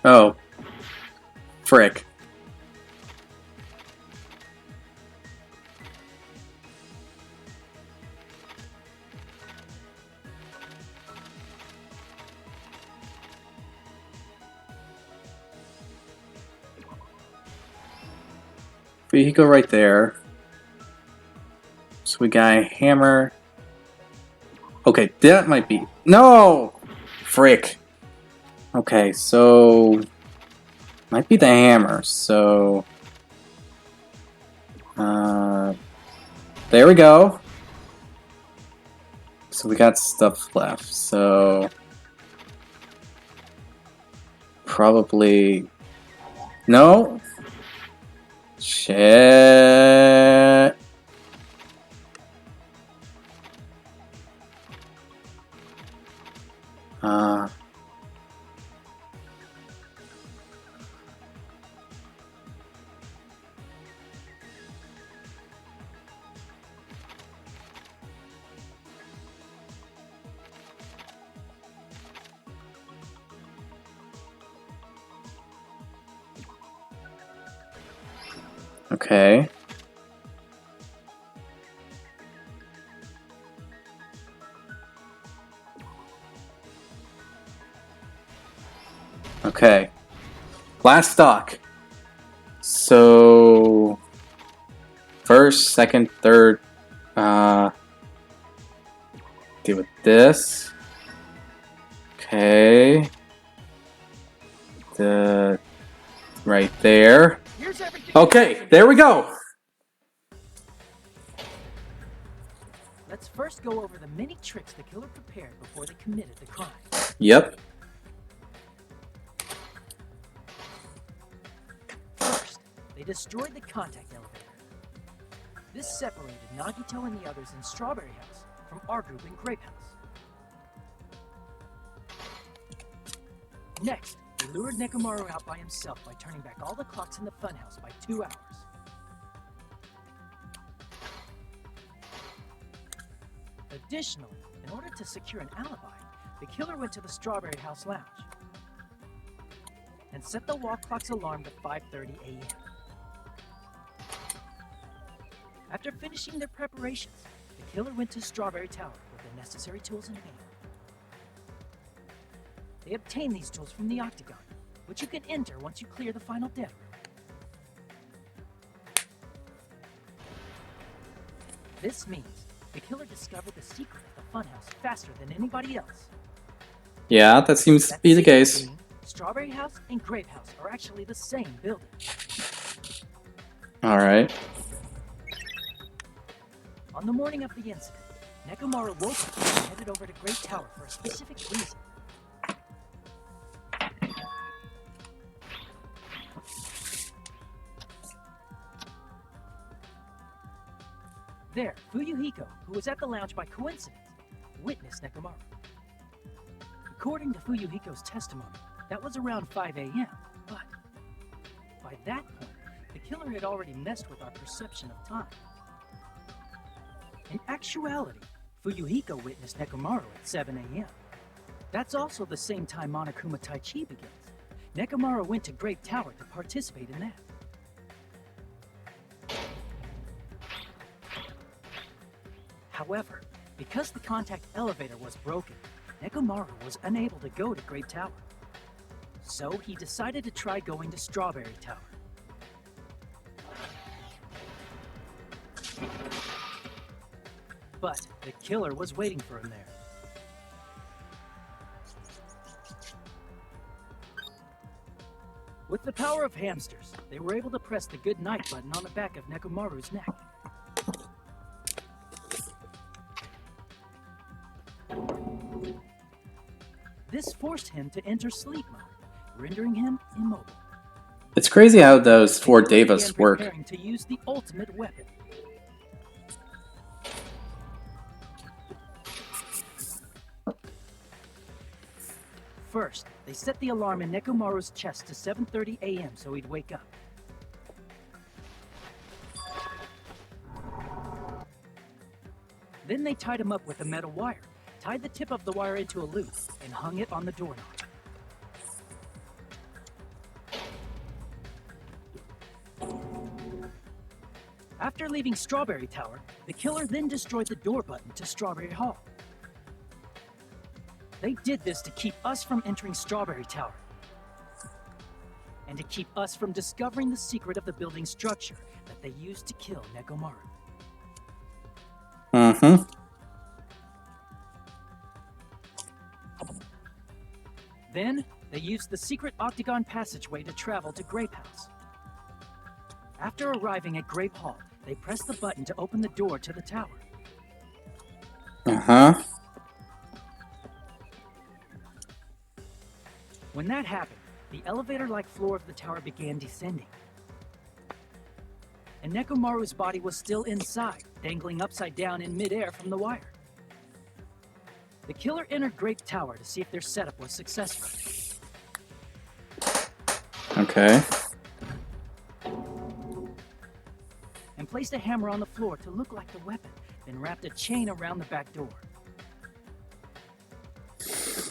S2: Oh. Frick. Vehicle right there. So we got a hammer. Okay, that might be... No! Frick. Okay, so... Might be the hammer, so... There we go. So we got stuff left, so... Probably... No? Shit. Okay. Okay. Last stock. So... First, second, third... Deal with this. Okay. The... Right there. Okay, there we go!
S9: Let's first go over the many tricks the killer prepared before they committed the crime.
S2: Yep.
S9: First, they destroyed the contact elevator. This separated Nagito and the others in Strawberry House from our group in Grape House. Next, they lured Nekomaru out by himself by turning back all the clocks in the funhouse by 2 hours. Additionally, in order to secure an alibi, the killer went to the Strawberry House lounge and set the wall clock's alarm to 5:30 a.m. After finishing their preparations, the killer went to Strawberry Tower with the necessary tools in hand. They obtained these tools from the Octagon, which you can enter once you clear the final death room. This means the killer discovered the secret of the funhouse faster than anybody else.
S2: Yeah, that seems to
S9: That
S2: be the
S9: secret
S2: case.
S9: being Strawberry House and Grape House are actually the same building.
S2: Alright.
S9: On the morning of the incident, Nekomaru woke up and headed over to Great Tower for a specific reason. There, Fuyuhiko, who was at the lounge by coincidence, witnessed Nekomaru. According to Fuyuhiko's testimony, that was around 5 a.m., but by that point, the killer had already messed with our perception of time. In actuality, Fuyuhiko witnessed Nekomaru at 7 a.m. That's also the same time Monokuma Taichi begins. Nekomaru went to Great Tower to participate in that. However, because the contact elevator was broken, Nekomaru was unable to go to Great Tower. So he decided to try going to Strawberry Tower. But the killer was waiting for him there. With the power of hamsters, they were able to press the good night button on the back of Nekomaru's neck. This forced him to enter sleep mode, rendering him immobile.
S2: It's crazy how those four
S9: The killer
S2: devas
S9: began
S2: work.
S9: preparing to use the ultimate weapon. First, they set the alarm in Nekomaru's chest to 7:30 a.m. so he'd wake up. Then they tied him up with a metal wire, tied the tip of the wire into a loop, and hung it on the doorknob. After leaving Strawberry Tower, the killer then destroyed the door button to Strawberry Hall. They did this to keep us from entering Strawberry Tower, and to keep us from discovering the secret of the building structure that they used to kill Nekomaru.
S2: Mm-hmm.
S9: Then, they used the secret octagon passageway to travel to Grape House. After arriving at Grape Hall, they pressed the button to open the door to the tower.
S2: Uh-huh.
S9: When that happened, the elevator-like floor of the tower began descending. And Nekomaru's body was still inside, dangling upside down in midair from the wire. The killer entered Grape Tower to see if their setup was successful.
S2: Okay.
S9: And placed a hammer on the floor to look like the weapon, then wrapped a chain around the back door.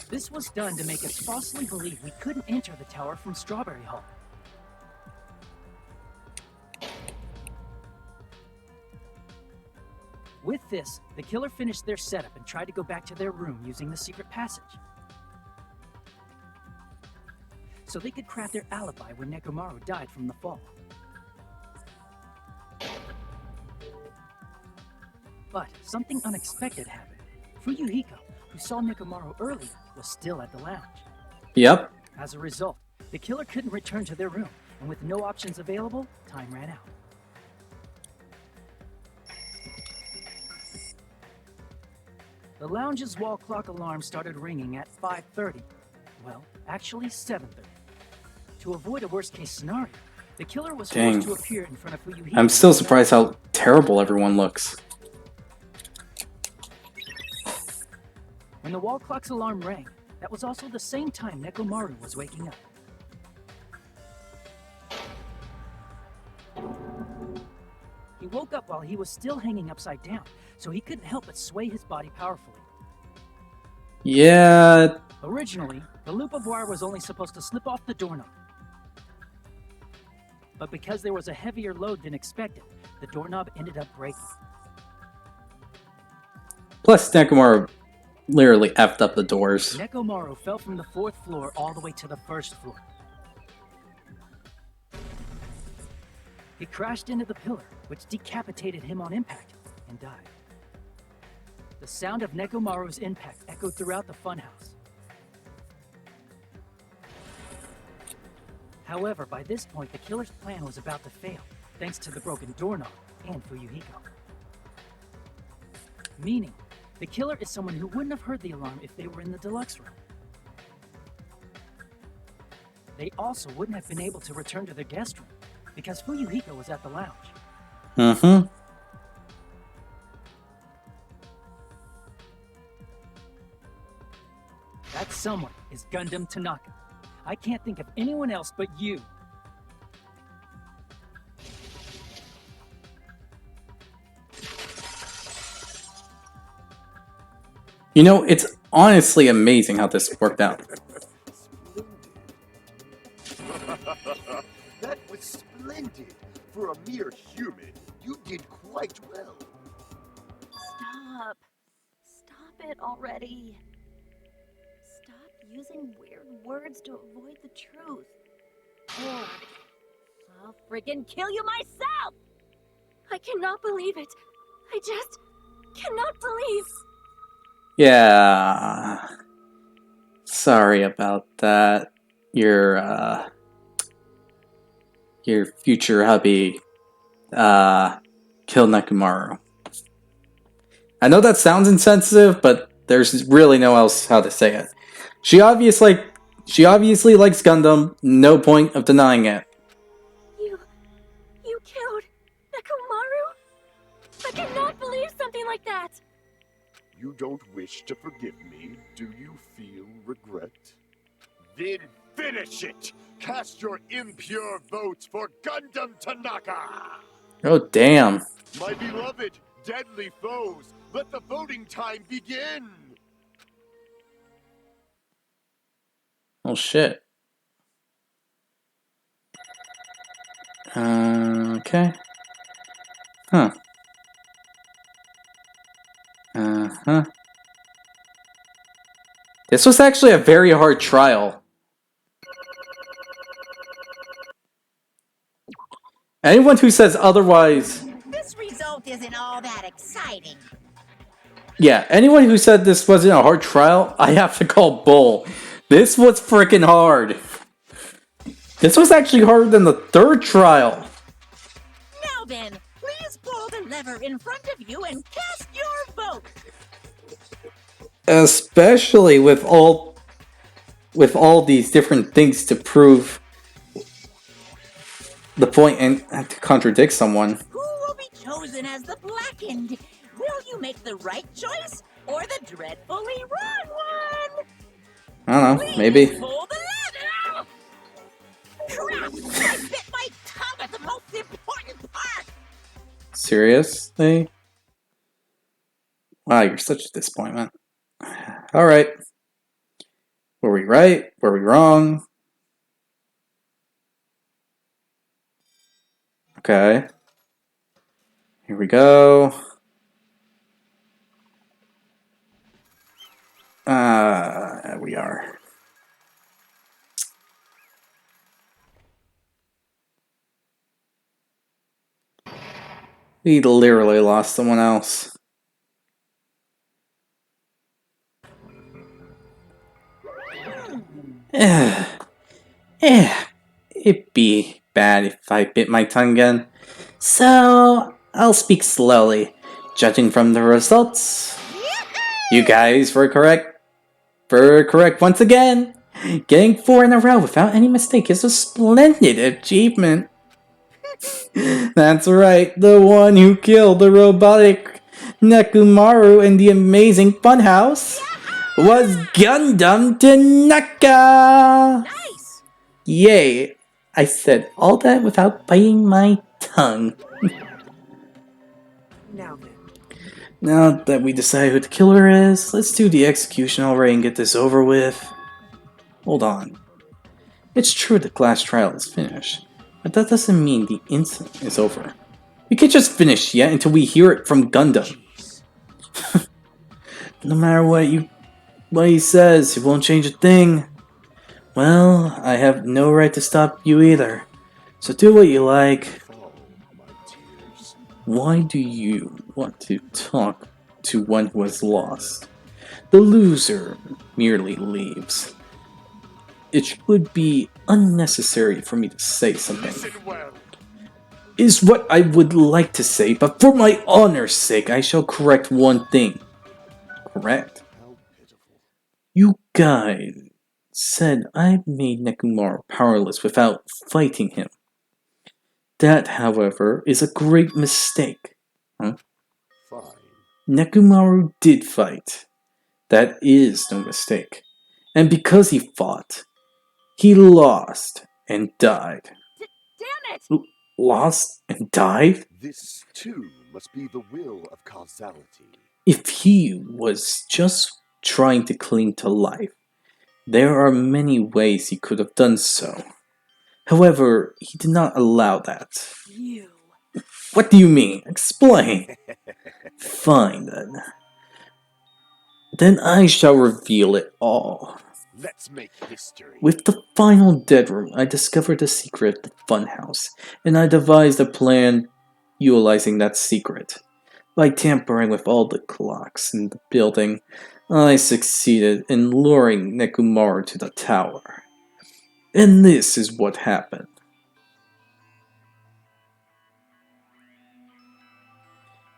S9: This was done to make us falsely believe we couldn't enter the tower from Strawberry Hall. With this, the killer finished their setup and tried to go back to their room using the secret passage. So they could craft their alibi when Nekomaru died from the fall. But something unexpected happened. Fuyuhiko, who saw Nekomaru earlier, was still at the lounge.
S2: Yep.
S9: As a result, the killer couldn't return to their room, and with no options available, time ran out. The lounge's wall clock alarm started ringing at 5:30. Well, actually 7:30. To avoid a worst-case scenario, the killer was
S2: Dang.
S9: forced to appear in front of Fuyuhiko.
S2: I'm still surprised how terrible everyone looks.
S9: When the wall clock's alarm rang, that was also the same time Nekomaru was waking up. He woke up while he was still hanging upside down, so he couldn't help but sway his body powerfully.
S2: Yeah.
S9: Originally, the loop of wire was only supposed to slip off the doorknob. But because there was a heavier load than expected, the doorknob ended up breaking.
S2: Plus, Nekomaru literally effed up the doors.
S9: Nekomaru fell from the 4th floor all the way to the 1st floor. He crashed into the pillar, which decapitated him on impact, and died. The sound of Nekomaru's impact echoed throughout the funhouse. However, by this point, the killer's plan was about to fail, thanks to the broken doorknob and Fuyuhiko. Meaning, the killer is someone who wouldn't have heard the alarm if they were in the deluxe room. They also wouldn't have been able to return to their guest room, because Fuyuhiko was at the lounge.
S2: Mm-hmm.
S9: That someone is Gundam Tanaka. I can't think of anyone else but you.
S2: You know, it's honestly amazing how this worked out.
S6: That was splendid. For a mere human, you did quite well.
S7: Stop. Stop it already. Stop using weird words to avoid the truth. Oh, I'll friggin' kill you myself! I cannot believe it. I just cannot believe.
S2: Yeah. Sorry about that. Your future hubby, killed Nekomaru. I know that sounds insensitive, but there's really no else how to say it. She obviously likes Gundam, no point of denying it.
S7: You killed Nekomaru? I cannot believe something like that!
S6: You don't wish to forgive me, do you feel regret? Then finish it! Cast your impure votes for Gundam Tanaka!
S2: Oh, damn.
S6: My beloved, deadly foes, let the voting time begin!
S2: Oh, shit. Okay. Huh. Uh-huh. This was actually a very hard trial. Anyone who says otherwise...
S7: This result isn't all that exciting.
S2: Yeah, anyone who said this wasn't a hard trial, I have to call bull. This was freaking hard. This was actually harder than the third trial.
S7: Now then, please pull the lever in front of you and cast your vote.
S2: Especially with all these different things to prove the point and to contradict someone.
S7: Who will be chosen as the blackened? Will you make the right choice or the dreadfully wrong one?
S2: I don't know,
S7: Please
S2: maybe.
S7: pull the lever! Crap! I bit my tongue at the most important part!
S2: Seriously? Wow, you're such a disappointment. Alright. Were we right? Were we wrong? Okay. Here we go. We are. We literally lost someone else. It'd be bad if I bit my tongue again. So, I'll speak slowly. Judging from the results, you guys were correct. Once again. Getting 4 in a row without any mistake is a splendid achievement. That's right, the one who killed the robotic Nekomaru in the amazing funhouse was Gundam Tanaka!
S7: Nice!
S2: Yay! I said all that without biting my tongue.
S4: Now then.
S2: Now that we decided who the killer is, let's do the execution already and get this over with. Hold on. It's true the class trial is finished, but that doesn't mean the incident is over. We can't just finish yet until we hear it from Gundam. No matter what he says, it won't change a thing. Well, I have no right to stop you either. So do what you like.
S6: Fall, my tears.
S2: Why do you want to talk to one who has lost? The loser merely leaves. It would be unnecessary for me to say something.
S6: Listen well.
S2: Is what I would like to say, but for my honor's sake, I shall correct one thing. Correct?
S6: How pitiful.
S2: You guys said I made Nekomaru powerless without fighting him. That, however, is a great mistake. Huh?
S6: Fine.
S2: Nekomaru did fight. That is no mistake. And because he fought, he lost and died.
S7: Damn it!
S2: Lost and died?
S6: This, too, must be the will of causality.
S2: If he was just trying to cling to life, there are many ways he could have done so. However, he did not allow that.
S7: You.
S2: What do you mean? Explain. Fine then. Then I shall reveal it all.
S6: Let's make history.
S2: With the final dead room, I discovered the secret of the funhouse, and I devised a plan utilizing that secret. By tampering with all the clocks in the building, I succeeded in luring Nekomaru to the tower. And this is what happened.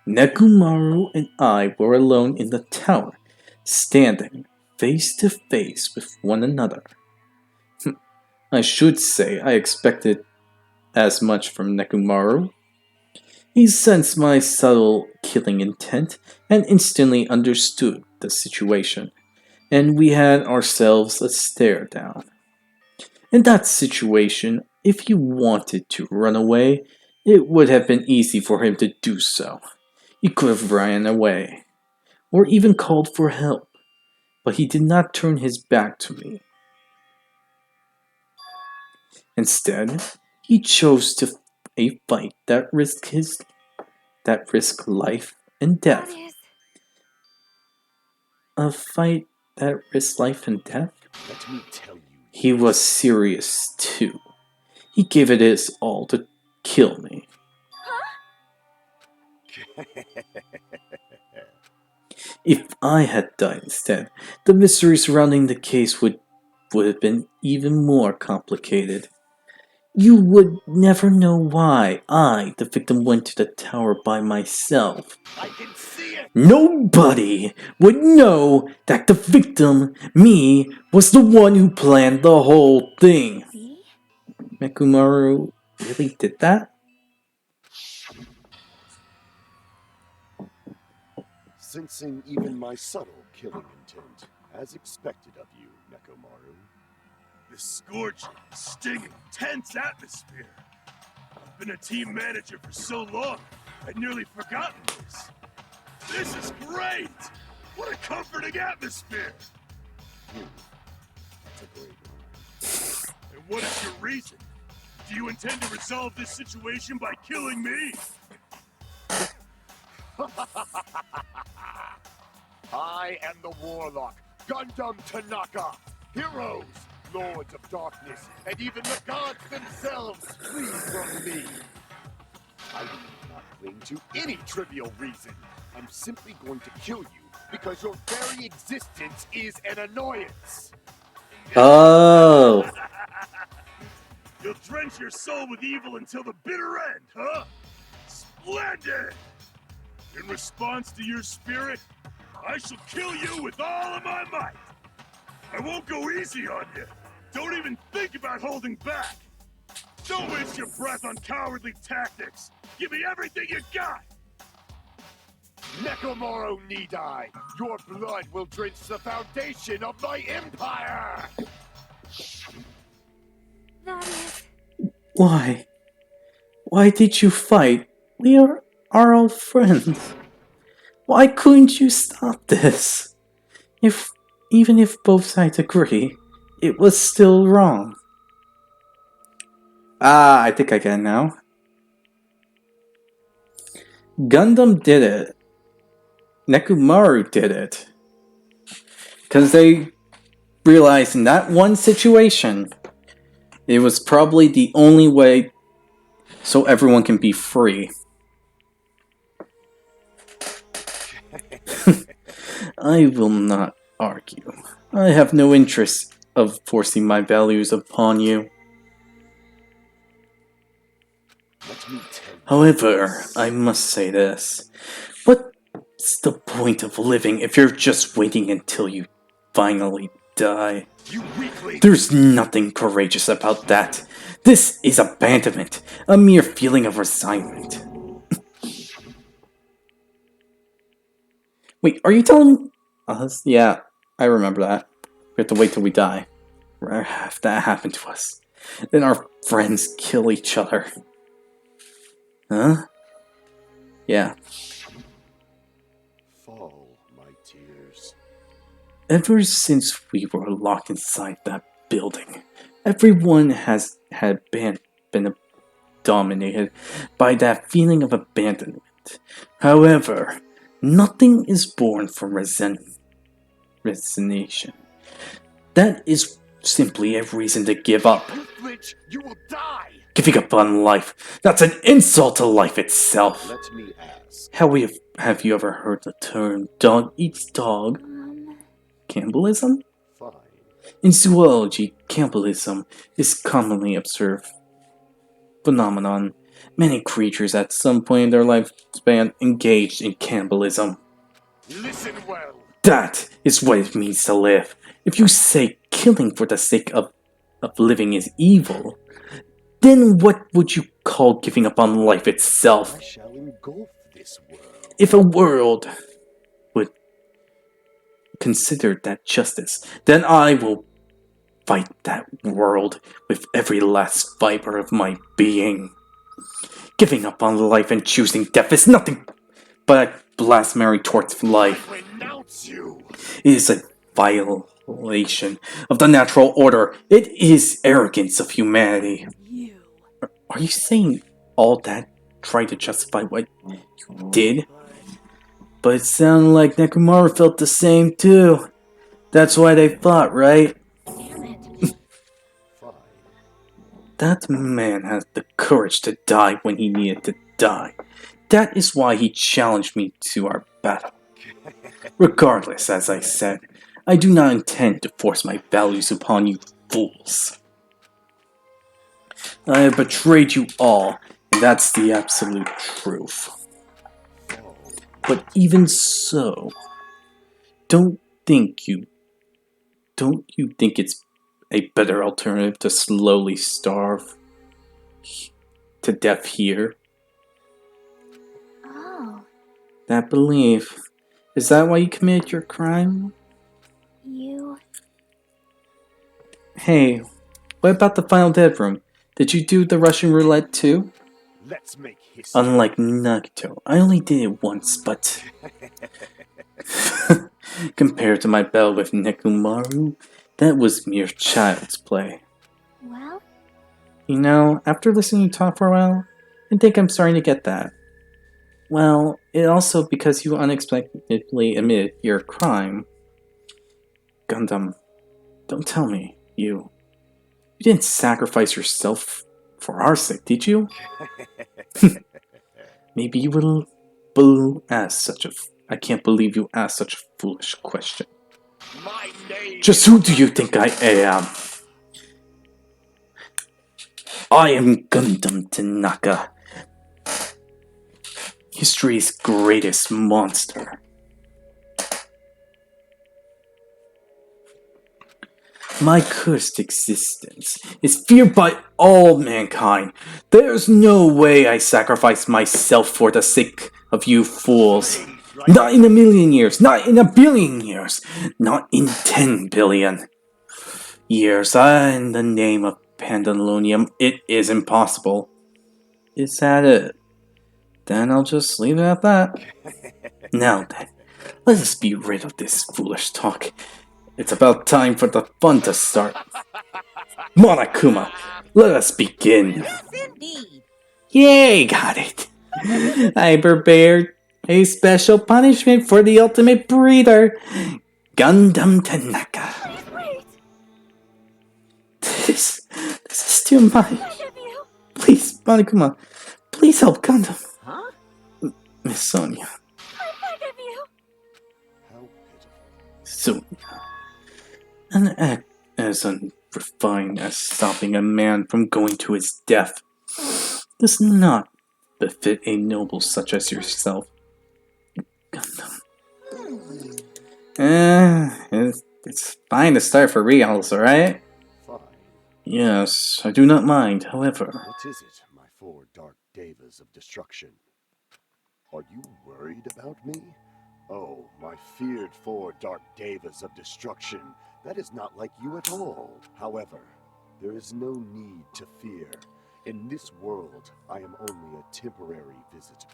S2: Nekomaru and I were alone in the tower, standing face to face with one another. I should say I expected as much from Nekomaru. He sensed my subtle killing intent and instantly understood the situation, and we had ourselves a stare down. In that situation, if he wanted to run away, it would have been easy for him to do so. He could have ran away, or even called for help, but he did not turn his back to me. Instead, he chose to a fight that risked life and death.
S7: That is...
S2: A fight that risked life and death?
S6: Let me tell you.
S2: He was serious too. He gave it his all to kill me. If I had died instead, the mystery surrounding the case would have been even more complicated. You would never know why I, the victim, went to the tower by myself.
S6: I can see it.
S2: Nobody would know that the victim, me, was the one who planned the whole thing.
S7: See?
S2: Nekomaru really did that?
S6: Sensing even my subtle killing intent, as expected of you, Nekomaru.
S10: The scorching, stinging, tense atmosphere. I've been a team manager for so long, I'd nearly forgotten this. This is great! What a comforting atmosphere!
S6: That's a great one.
S10: And what is your reason? Do you intend to resolve this situation by killing me?
S6: I am the Warlock, Gundam Tanaka. Heroes, Lords of Darkness, and even the gods themselves flee from me. I do not cling to any trivial reason. I'm simply going to kill you because your very existence is an annoyance.
S2: Oh.
S10: You'll drench your soul with evil until the bitter end, huh? Splendid! In response to your spirit, I shall kill you with all of my might. I won't go easy on you. Don't even think about holding back. Don't waste your breath on cowardly tactics. Give me everything you got.
S6: Nekomaru Nidai, your blood will drench the foundation of my empire!
S7: That is...
S2: Why? Why did you fight? We are all friends. Why couldn't you stop this? Even if both sides agree, it was still wrong. Ah, I think I can now. Gundam did it. Nekomaru did it. Because they realized in that one situation, it was probably the only way so everyone can be free. I will not argue. I have no interest of forcing my values upon you.
S6: Let me tell you.
S2: However, I must say this. What's the point of living if you're just waiting until you finally die?
S6: You weakling!
S2: There's nothing courageous about that. This is abandonment, a mere feeling of resignment. Wait, are you telling us? Yeah, I remember that. We have to wait till we die. If that happened to us, then our friends kill each other. Huh? Yeah.
S6: Fall, my tears.
S2: Ever since we were locked inside that building, everyone had been dominated by that feeling of abandonment. However, nothing is born from resignation. That is simply a reason to give up.
S6: You flinch, you will die!
S2: Giving up on life, that's an insult to life itself.
S6: Let me ask.
S2: Have you ever heard the term dog eats dog? Cannibalism?
S6: Fine.
S2: In zoology, cannibalism is commonly observed phenomenon. Many creatures at some point in their lifespan engaged in cannibalism.
S6: Listen well.
S2: That is what it means to live. If you say killing for the sake of living is evil, then what would you call giving up on life itself?
S6: I shall engulf this world.
S2: If a world would consider that justice, then I will fight that world with every last fiber of my being. Giving up on life and choosing death is nothing but a blasphemy towards life.
S6: I renounce you.
S2: It is a violation of the natural order. It is arrogance of humanity.
S7: You.
S2: Are you saying all that trying to justify what you did? But it sounded like Nekomaru felt the same too. That's why they fought, right?
S7: Damn it.
S6: Fine.
S2: That man has the courage to die when he needed to die. That is why he challenged me to our battle. Regardless, as I said, I do not intend to force my values upon you fools. I have betrayed you all, and that's the absolute truth.
S6: Fall.
S2: But even so, don't you think it's a better alternative to slowly starve to death here?
S7: Oh,
S2: That belief, is that why you committed your crime?
S7: you.
S2: Hey, what about the final dead room? Did you do the Russian roulette too?
S6: Let's make history.
S2: Unlike Nagito, I only did it once, but compared to my battle with Nekomaru, that was mere child's play.
S7: Well,
S2: You know, after listening to you talk for a while, I think I'm starting to get that. Well, it also because you unexpectedly admitted your crime. Gundam, don't tell me, you didn't sacrifice yourself for our sake, did you? Maybe you will ask such a... I can't believe you asked such a foolish question.
S6: My name.
S2: Just who do you think I am? I am Gundam Tanaka, history's greatest monster. My cursed existence is feared by all mankind. There's no way I sacrifice myself for the sake of you fools. Not in a million years, not in a billion years, not in 10 billion years. In the name of Pandemonium, it is impossible. Is that it? Then I'll just leave it at that. Now then, let us be rid of this foolish talk. It's about time for the fun to start. Monokuma, let us begin.
S8: Yes, indeed.
S2: Yay, got it. I prepared a special punishment for the ultimate breeder, Gundam Tanaka.
S7: wait.
S2: This is too much.
S7: Have you?
S2: Please, Monokuma, please help Gundam.
S8: Huh?
S2: Miss Sonia.
S7: I beg of you.
S6: How pitiful.
S2: So, an act as unrefined as stopping a man from going to his death does not befit a noble such as yourself. Gundam. It's fine to start for reals, alright?
S6: Fine.
S2: Yes, I do not mind, however.
S6: What is it, my four dark devas of destruction? Are you worried about me? Oh, my feared four dark devas of destruction. That is not like you at all. However, there is no need to fear. In this world, I am only a temporary visitor.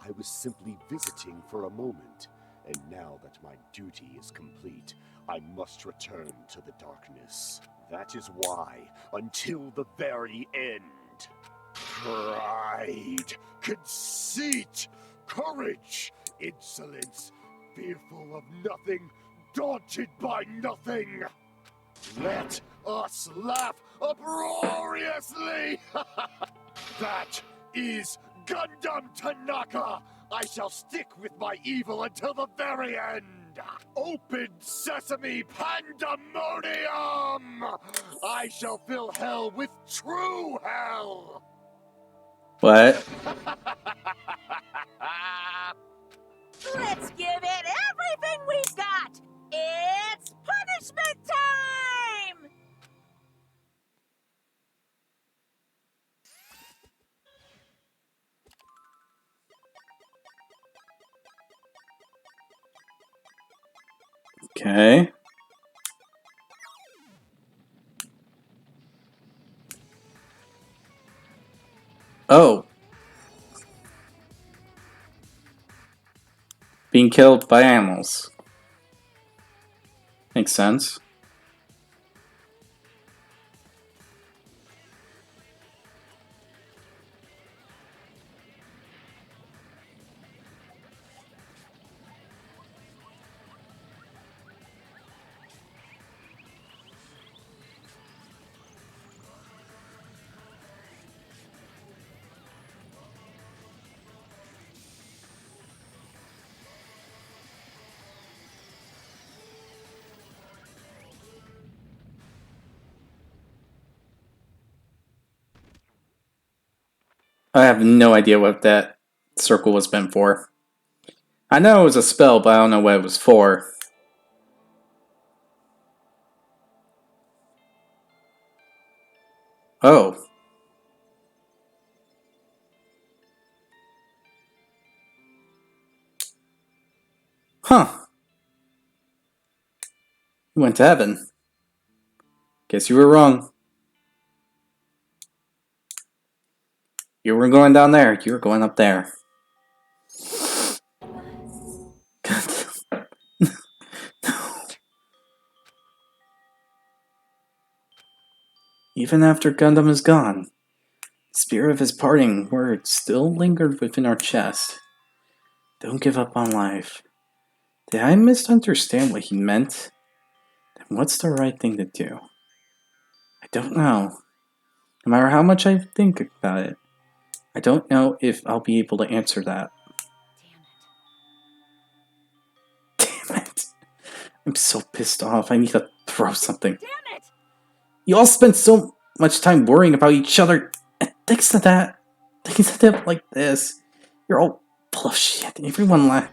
S6: I was simply visiting for a moment, and now that my duty is complete, I must return to the darkness. That is why, until the very end, pride, conceit, courage, insolence, fearful of nothing, daunted by nothing. Let us laugh uproariously! That is Gundam Tanaka! I shall stick with my evil until the very end! Open sesame pandemonium! I shall fill hell with true hell!
S2: What?
S4: Let's give it everything we've got! It's punishment time!
S2: Okay. Oh. Being killed by animals. Makes sense. I have no idea what that circle was meant for. I know it was a spell, but I don't know what it was for. Oh. Huh. You went to heaven. Guess you were wrong. You weren't going down there. You were going up there. No. Even after Gundam is gone, the spirit of his parting words still lingered within our chest. Don't give up on life. Did I misunderstand what he meant? Then what's the right thing to do? I don't know. No matter how much I think about it, I don't know if I'll be able to answer that. Damn it. I'm so pissed off. I need to throw something.
S4: Damn it!
S2: You all spend so much time worrying about each other. And thanks to that, things end up like this. You're all full of shit. And everyone laughs.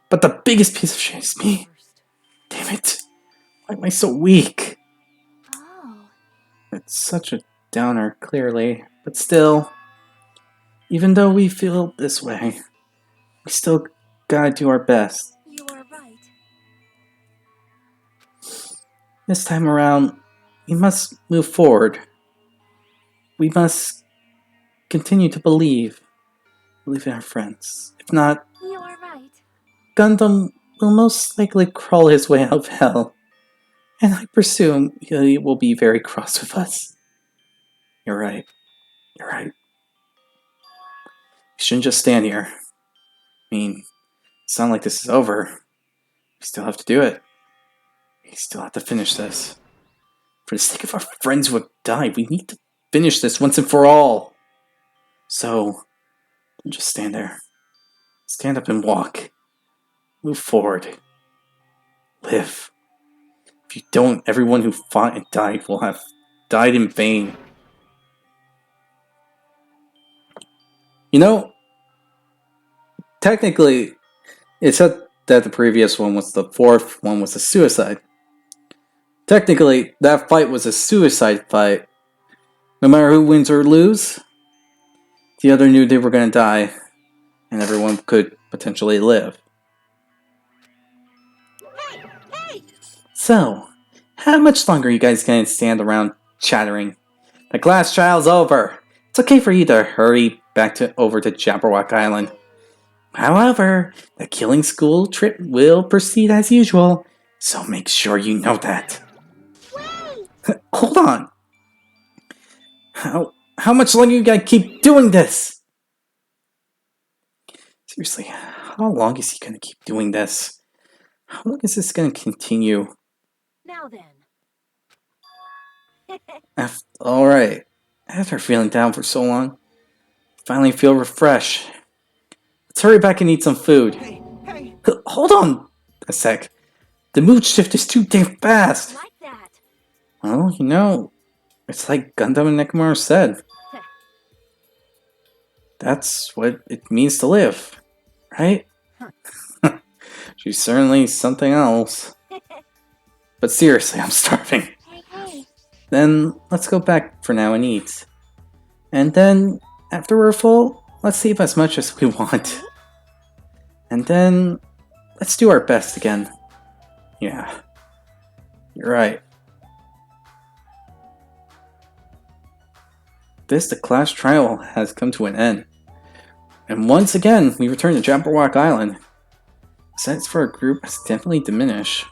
S2: But the biggest piece of shit is me. Damn it. Why am I so weak?
S7: Oh.
S2: It's such a downer, clearly. But still, even though we feel this way, we still gotta do our best.
S7: You are right.
S2: This time around, we must move forward. We must continue to believe. Believe in our friends. If not,
S7: You are right.
S2: Gundam will most likely crawl his way out of hell. And I presume he will be very cross with us. You're right. You're right. We shouldn't just stand here. I mean, it's not like this is over. We still have to do it. We still have to finish this. For the sake of our friends who have died, we need to finish this once and for all. So, don't just stand there. Stand up and walk. Move forward. live. If you don't, everyone who fought and died will have died in vain. You know, technically, it said that the previous one was the fourth one was a suicide. Technically, that fight was a suicide fight. No matter who wins or lose, the other knew they were going to die, and everyone could potentially live. So, how much longer are you guys going to stand around chattering? The class trial's over. It's okay for you to hurry back over to Jabberwock Island. However, the killing school trip will proceed as usual, so make sure you know that. Hold on. How much longer you gotta keep doing this? Seriously, how long is he gonna keep doing this? How long is this gonna continue?
S7: Now then.
S2: Alright. After feeling down for so long, finally feel refreshed. Let's hurry back and eat some food.
S5: Hey.
S2: Hold on a sec. The mood shift is too damn fast.
S7: Like that.
S2: Well, you know, it's like Gundam and Nekomaru said. That's what it means to live, right? She's certainly something else. But seriously, I'm starving.
S1: Hey.
S2: Then let's go back for now and eat. And then, after we're full, let's save as much as we want. And then, let's do our best again. Yeah, you're right. The class trial has come to an end. And once again, we return to Jabberwock Island. The size for our group has definitely diminished.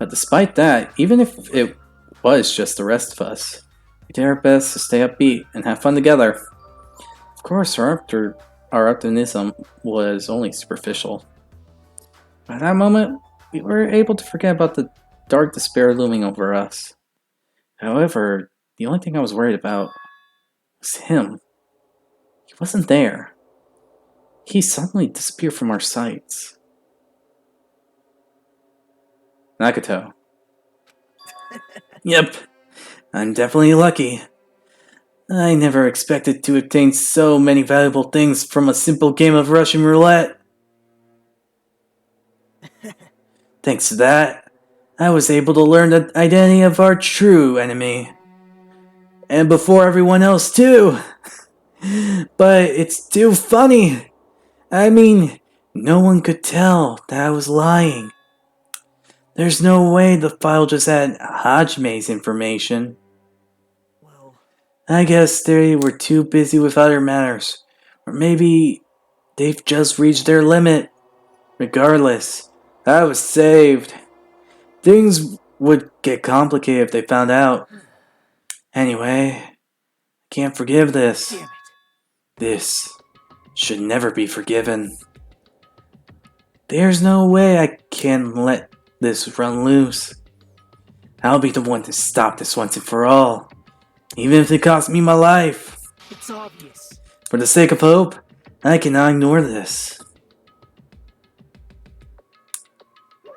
S2: But despite that, even if it was just the rest of us, we did our best to stay upbeat and have fun together. Of course, our optimism was only superficial. By that moment, we were able to forget about the dark despair looming over us. However, the only thing I was worried about was him. He wasn't there. He suddenly disappeared from our sights. Nagato. Yep, I'm definitely lucky. I never expected to obtain so many valuable things from a simple game of Russian roulette. Thanks to that, I was able to learn the identity of our true enemy. And before everyone else too. But it's too funny. I mean, no one could tell that I was lying. There's no way the file just had Hajime's information.
S4: Well,
S2: I guess they were too busy with other matters. Or maybe they've just reached their limit. Regardless, I was saved. Things would get complicated if they found out. Anyway, I can't forgive this.
S4: damn it.
S2: This should never be forgiven. There's no way I can let this run loose. I'll be the one to stop this once and for all. Even if it costs me my life.
S4: It's obvious.
S2: For the sake of hope, I cannot ignore this.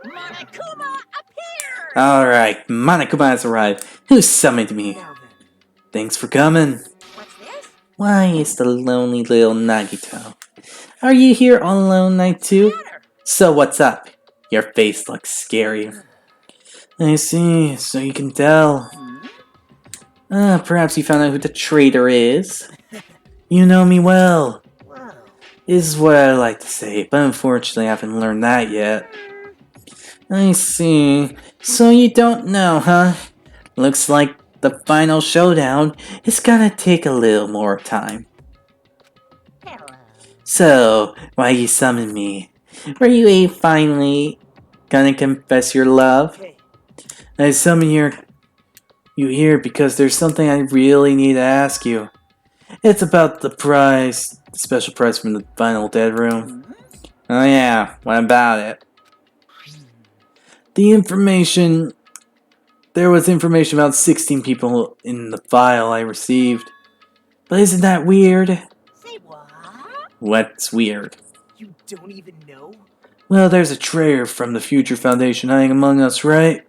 S7: Monokuma appeared!
S2: Alright, Monokuma has arrived. Who summoned me?
S4: Now then.
S2: Thanks for coming.
S7: What's this?
S2: Why is the lonely little Nagito? Are you here all alone night too? So what's up? Your face looks scary. I see, so you can tell. Perhaps you found out who the traitor is? You know me well.
S4: Wow.
S2: Is what I like to say, but unfortunately I haven't learned that yet. I see. So you don't know, huh? Looks like the final showdown is gonna take a little more time.
S7: Hello.
S2: So, why you summoned me? Were you finally gonna confess your love?
S4: Hey,
S2: I summon you here because there's something I really need to ask you. It's about the prize, the special prize from the final dead room. Oh yeah, what about it? There was information about 16 people in the file I received. But isn't that weird?
S7: Say what?
S2: What's weird?
S4: you don't even know?
S2: Well, there's a traitor from the Future Foundation hiding among us, right?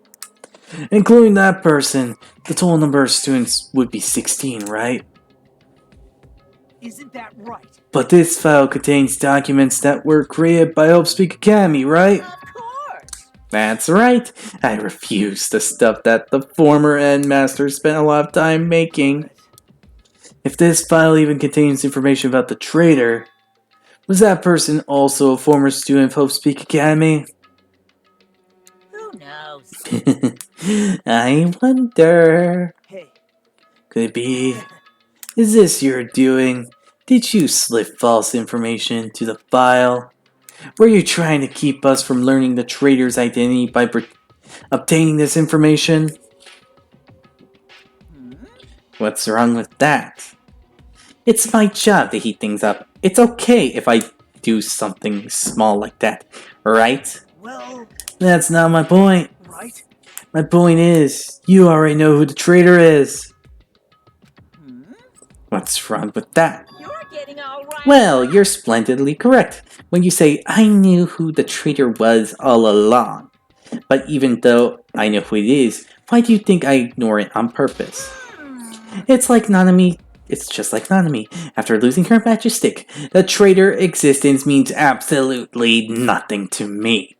S2: Including that person, the total number of students would be 16, right?
S4: Isn't that right?
S2: But this file contains documents that were created by Hope Speak Academy, right?
S4: Of course!
S2: That's right. I refuse the stuff that the former Headmaster spent a lot of time making. If this file even contains information about the traitor, was that person also a former student of Hope Speak Academy?
S7: Who knows?
S2: I wonder.
S4: Hey,
S2: Could it be? Is this your doing? Did you slip false information to the file? Were you trying to keep us from learning the traitor's identity by obtaining this information? What's wrong with that? It's my job to heat things up. It's okay if I do something small like that, right?
S4: well,
S2: That's not my point.
S4: right?
S2: My point is, you already know who the traitor is. What's wrong with that?
S7: You're getting all right.
S2: Well, you're splendidly correct when you say I knew who the traitor was all along. But even though I know who it is, why do you think I ignore it on purpose? It's like Nanami. It's just like Nanami. After losing her magic stick, the traitor existence means absolutely nothing to me.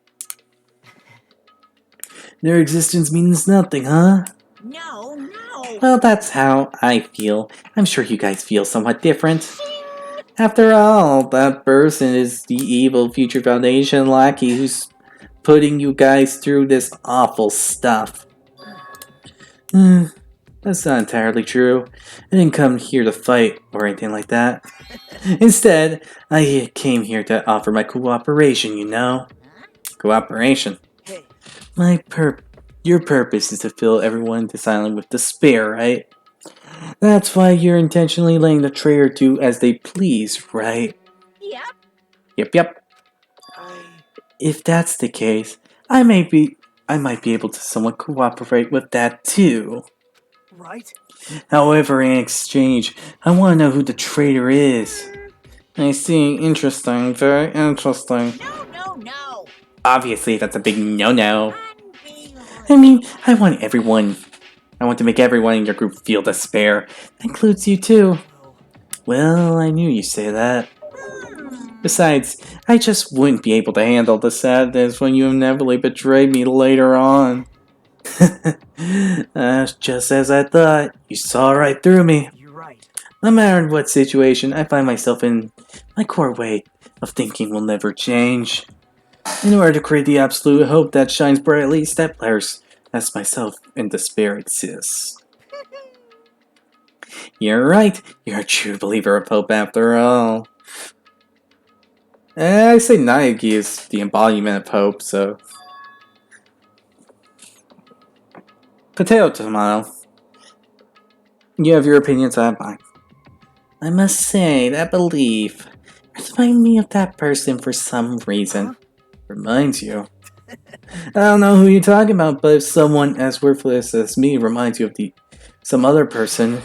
S2: Their existence means nothing, huh?
S7: No.
S2: Well, that's how I feel. I'm sure you guys feel somewhat different. After all, that person is the evil Future Foundation lackey who's putting you guys through this awful stuff. That's not entirely true. I didn't come here to fight or anything like that. Instead, I came here to offer my cooperation, you know? Cooperation?
S4: Hey,
S2: Your purpose is to fill everyone in this island with despair, right? That's why you're intentionally letting the traitor do as they please, right?
S7: Yep.
S2: Yep. If that's the case, I might be able to somewhat cooperate with that too.
S4: right?
S2: However, in exchange, I want to know who the traitor is. I see. Interesting. Very interesting.
S7: No.
S2: Obviously, that's a big no-no.
S7: Unbelievable.
S2: I mean, I want to make everyone in your group feel despair. That includes you too. Well, I knew you'd say that. Besides, I just wouldn't be able to handle the sadness when you inevitably betrayed me later on. Just as I thought, you saw right through me.
S4: You're right.
S2: No matter what situation I find myself in, my core way of thinking will never change. In order to create the absolute hope that shines brightly, step players, as myself, in despair exists. You're right, you're a true believer of hope after all. I say Naegi is the embodiment of hope, so... Potato tomato. You have your opinions, I have mine. I must say, that belief reminds me of that person for some reason. Reminds you? I don't know who you're talking about, but if someone as worthless as me reminds you of some other person,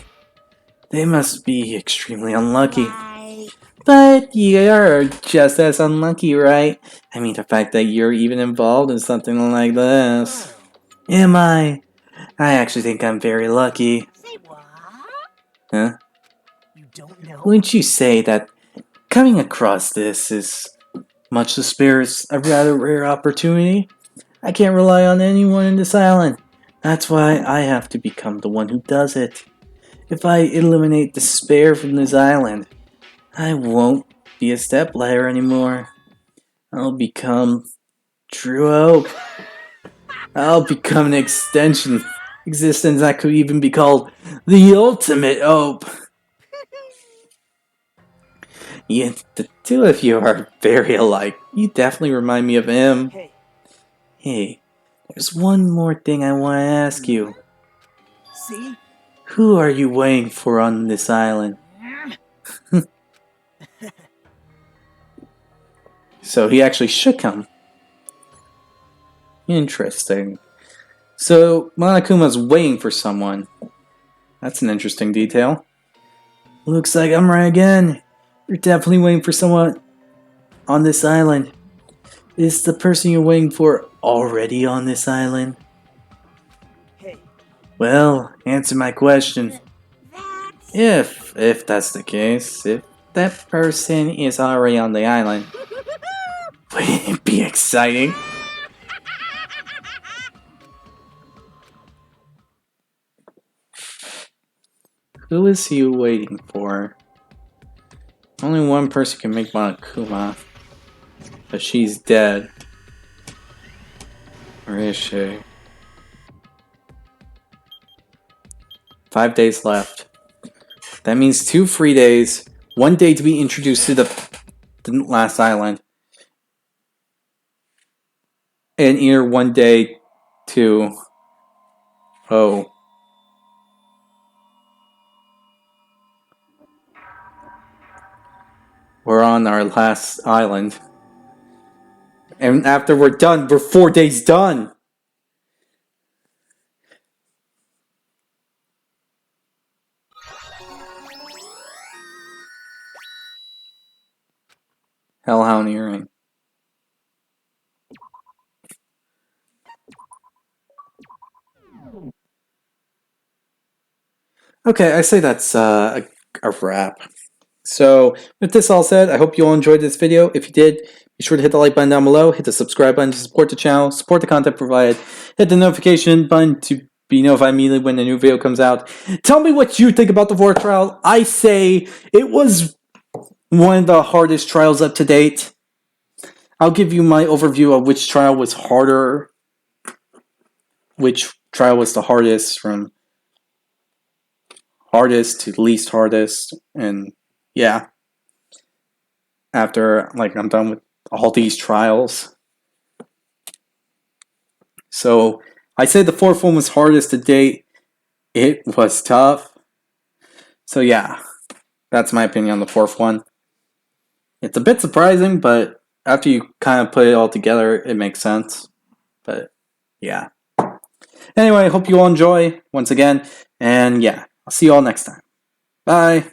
S2: they must be extremely unlucky.
S7: Right.
S2: But you're just as unlucky, right? I mean, the fact that you're even involved in something like this. Am I? I actually think I'm very lucky.
S7: Say what?
S2: Huh?
S4: You don't know?
S2: Wouldn't you say that coming across this is much to spare's a rather rare opportunity? I can't rely on anyone in this island. That's why I have to become the one who does it. If I eliminate despair from this island, I won't be a step ladder anymore. I'll become true hope. I'll become an existence that could even be called the ultimate hope. Yeah, the two of you are very alike. You definitely remind me of him.
S4: Hey,
S2: Hey, there's one more thing I want to ask you.
S4: see?
S2: Who are you waiting for on this island? So he actually shook him. Interesting. So Monokuma's waiting for someone. That's an interesting detail. Looks like I'm right again. You're definitely waiting for someone on this island. Is the person you're waiting for already on this island?
S4: Hey,
S2: Well, answer my question.
S1: That's...
S2: If that's the case, if that person is already on the island, wouldn't it be exciting? Who is you waiting for? Only one person can make Monokuma, but she's dead. Or is she? 5 days left. That means 2 free days, 1 day to be introduced to the last island, and either 1 day to... Oh. We're on our last island. And after we're done, we're 4 days done! Hellhound earring. Okay, I say that's a wrap. So, with this all said, I hope you all enjoyed this video. If you did, be sure to hit the like button down below, hit the subscribe button to support the channel, support the content provided, hit the notification button to be notified immediately when a new video comes out. Tell me what you think about the 4th trial. I say it was one of the hardest trials up to date. I'll give you my overview of which trial was harder, which trial was the hardest, from hardest to least hardest, and yeah. After, like, I'm done with all these trials. So, I say the 4th one was hardest to date. It was tough. So yeah, that's my opinion on the 4th one. It's a bit surprising, but after you kind of put it all together, it makes sense. But yeah. Anyway, I hope you all enjoy once again. And yeah, I'll see you all next time. Bye.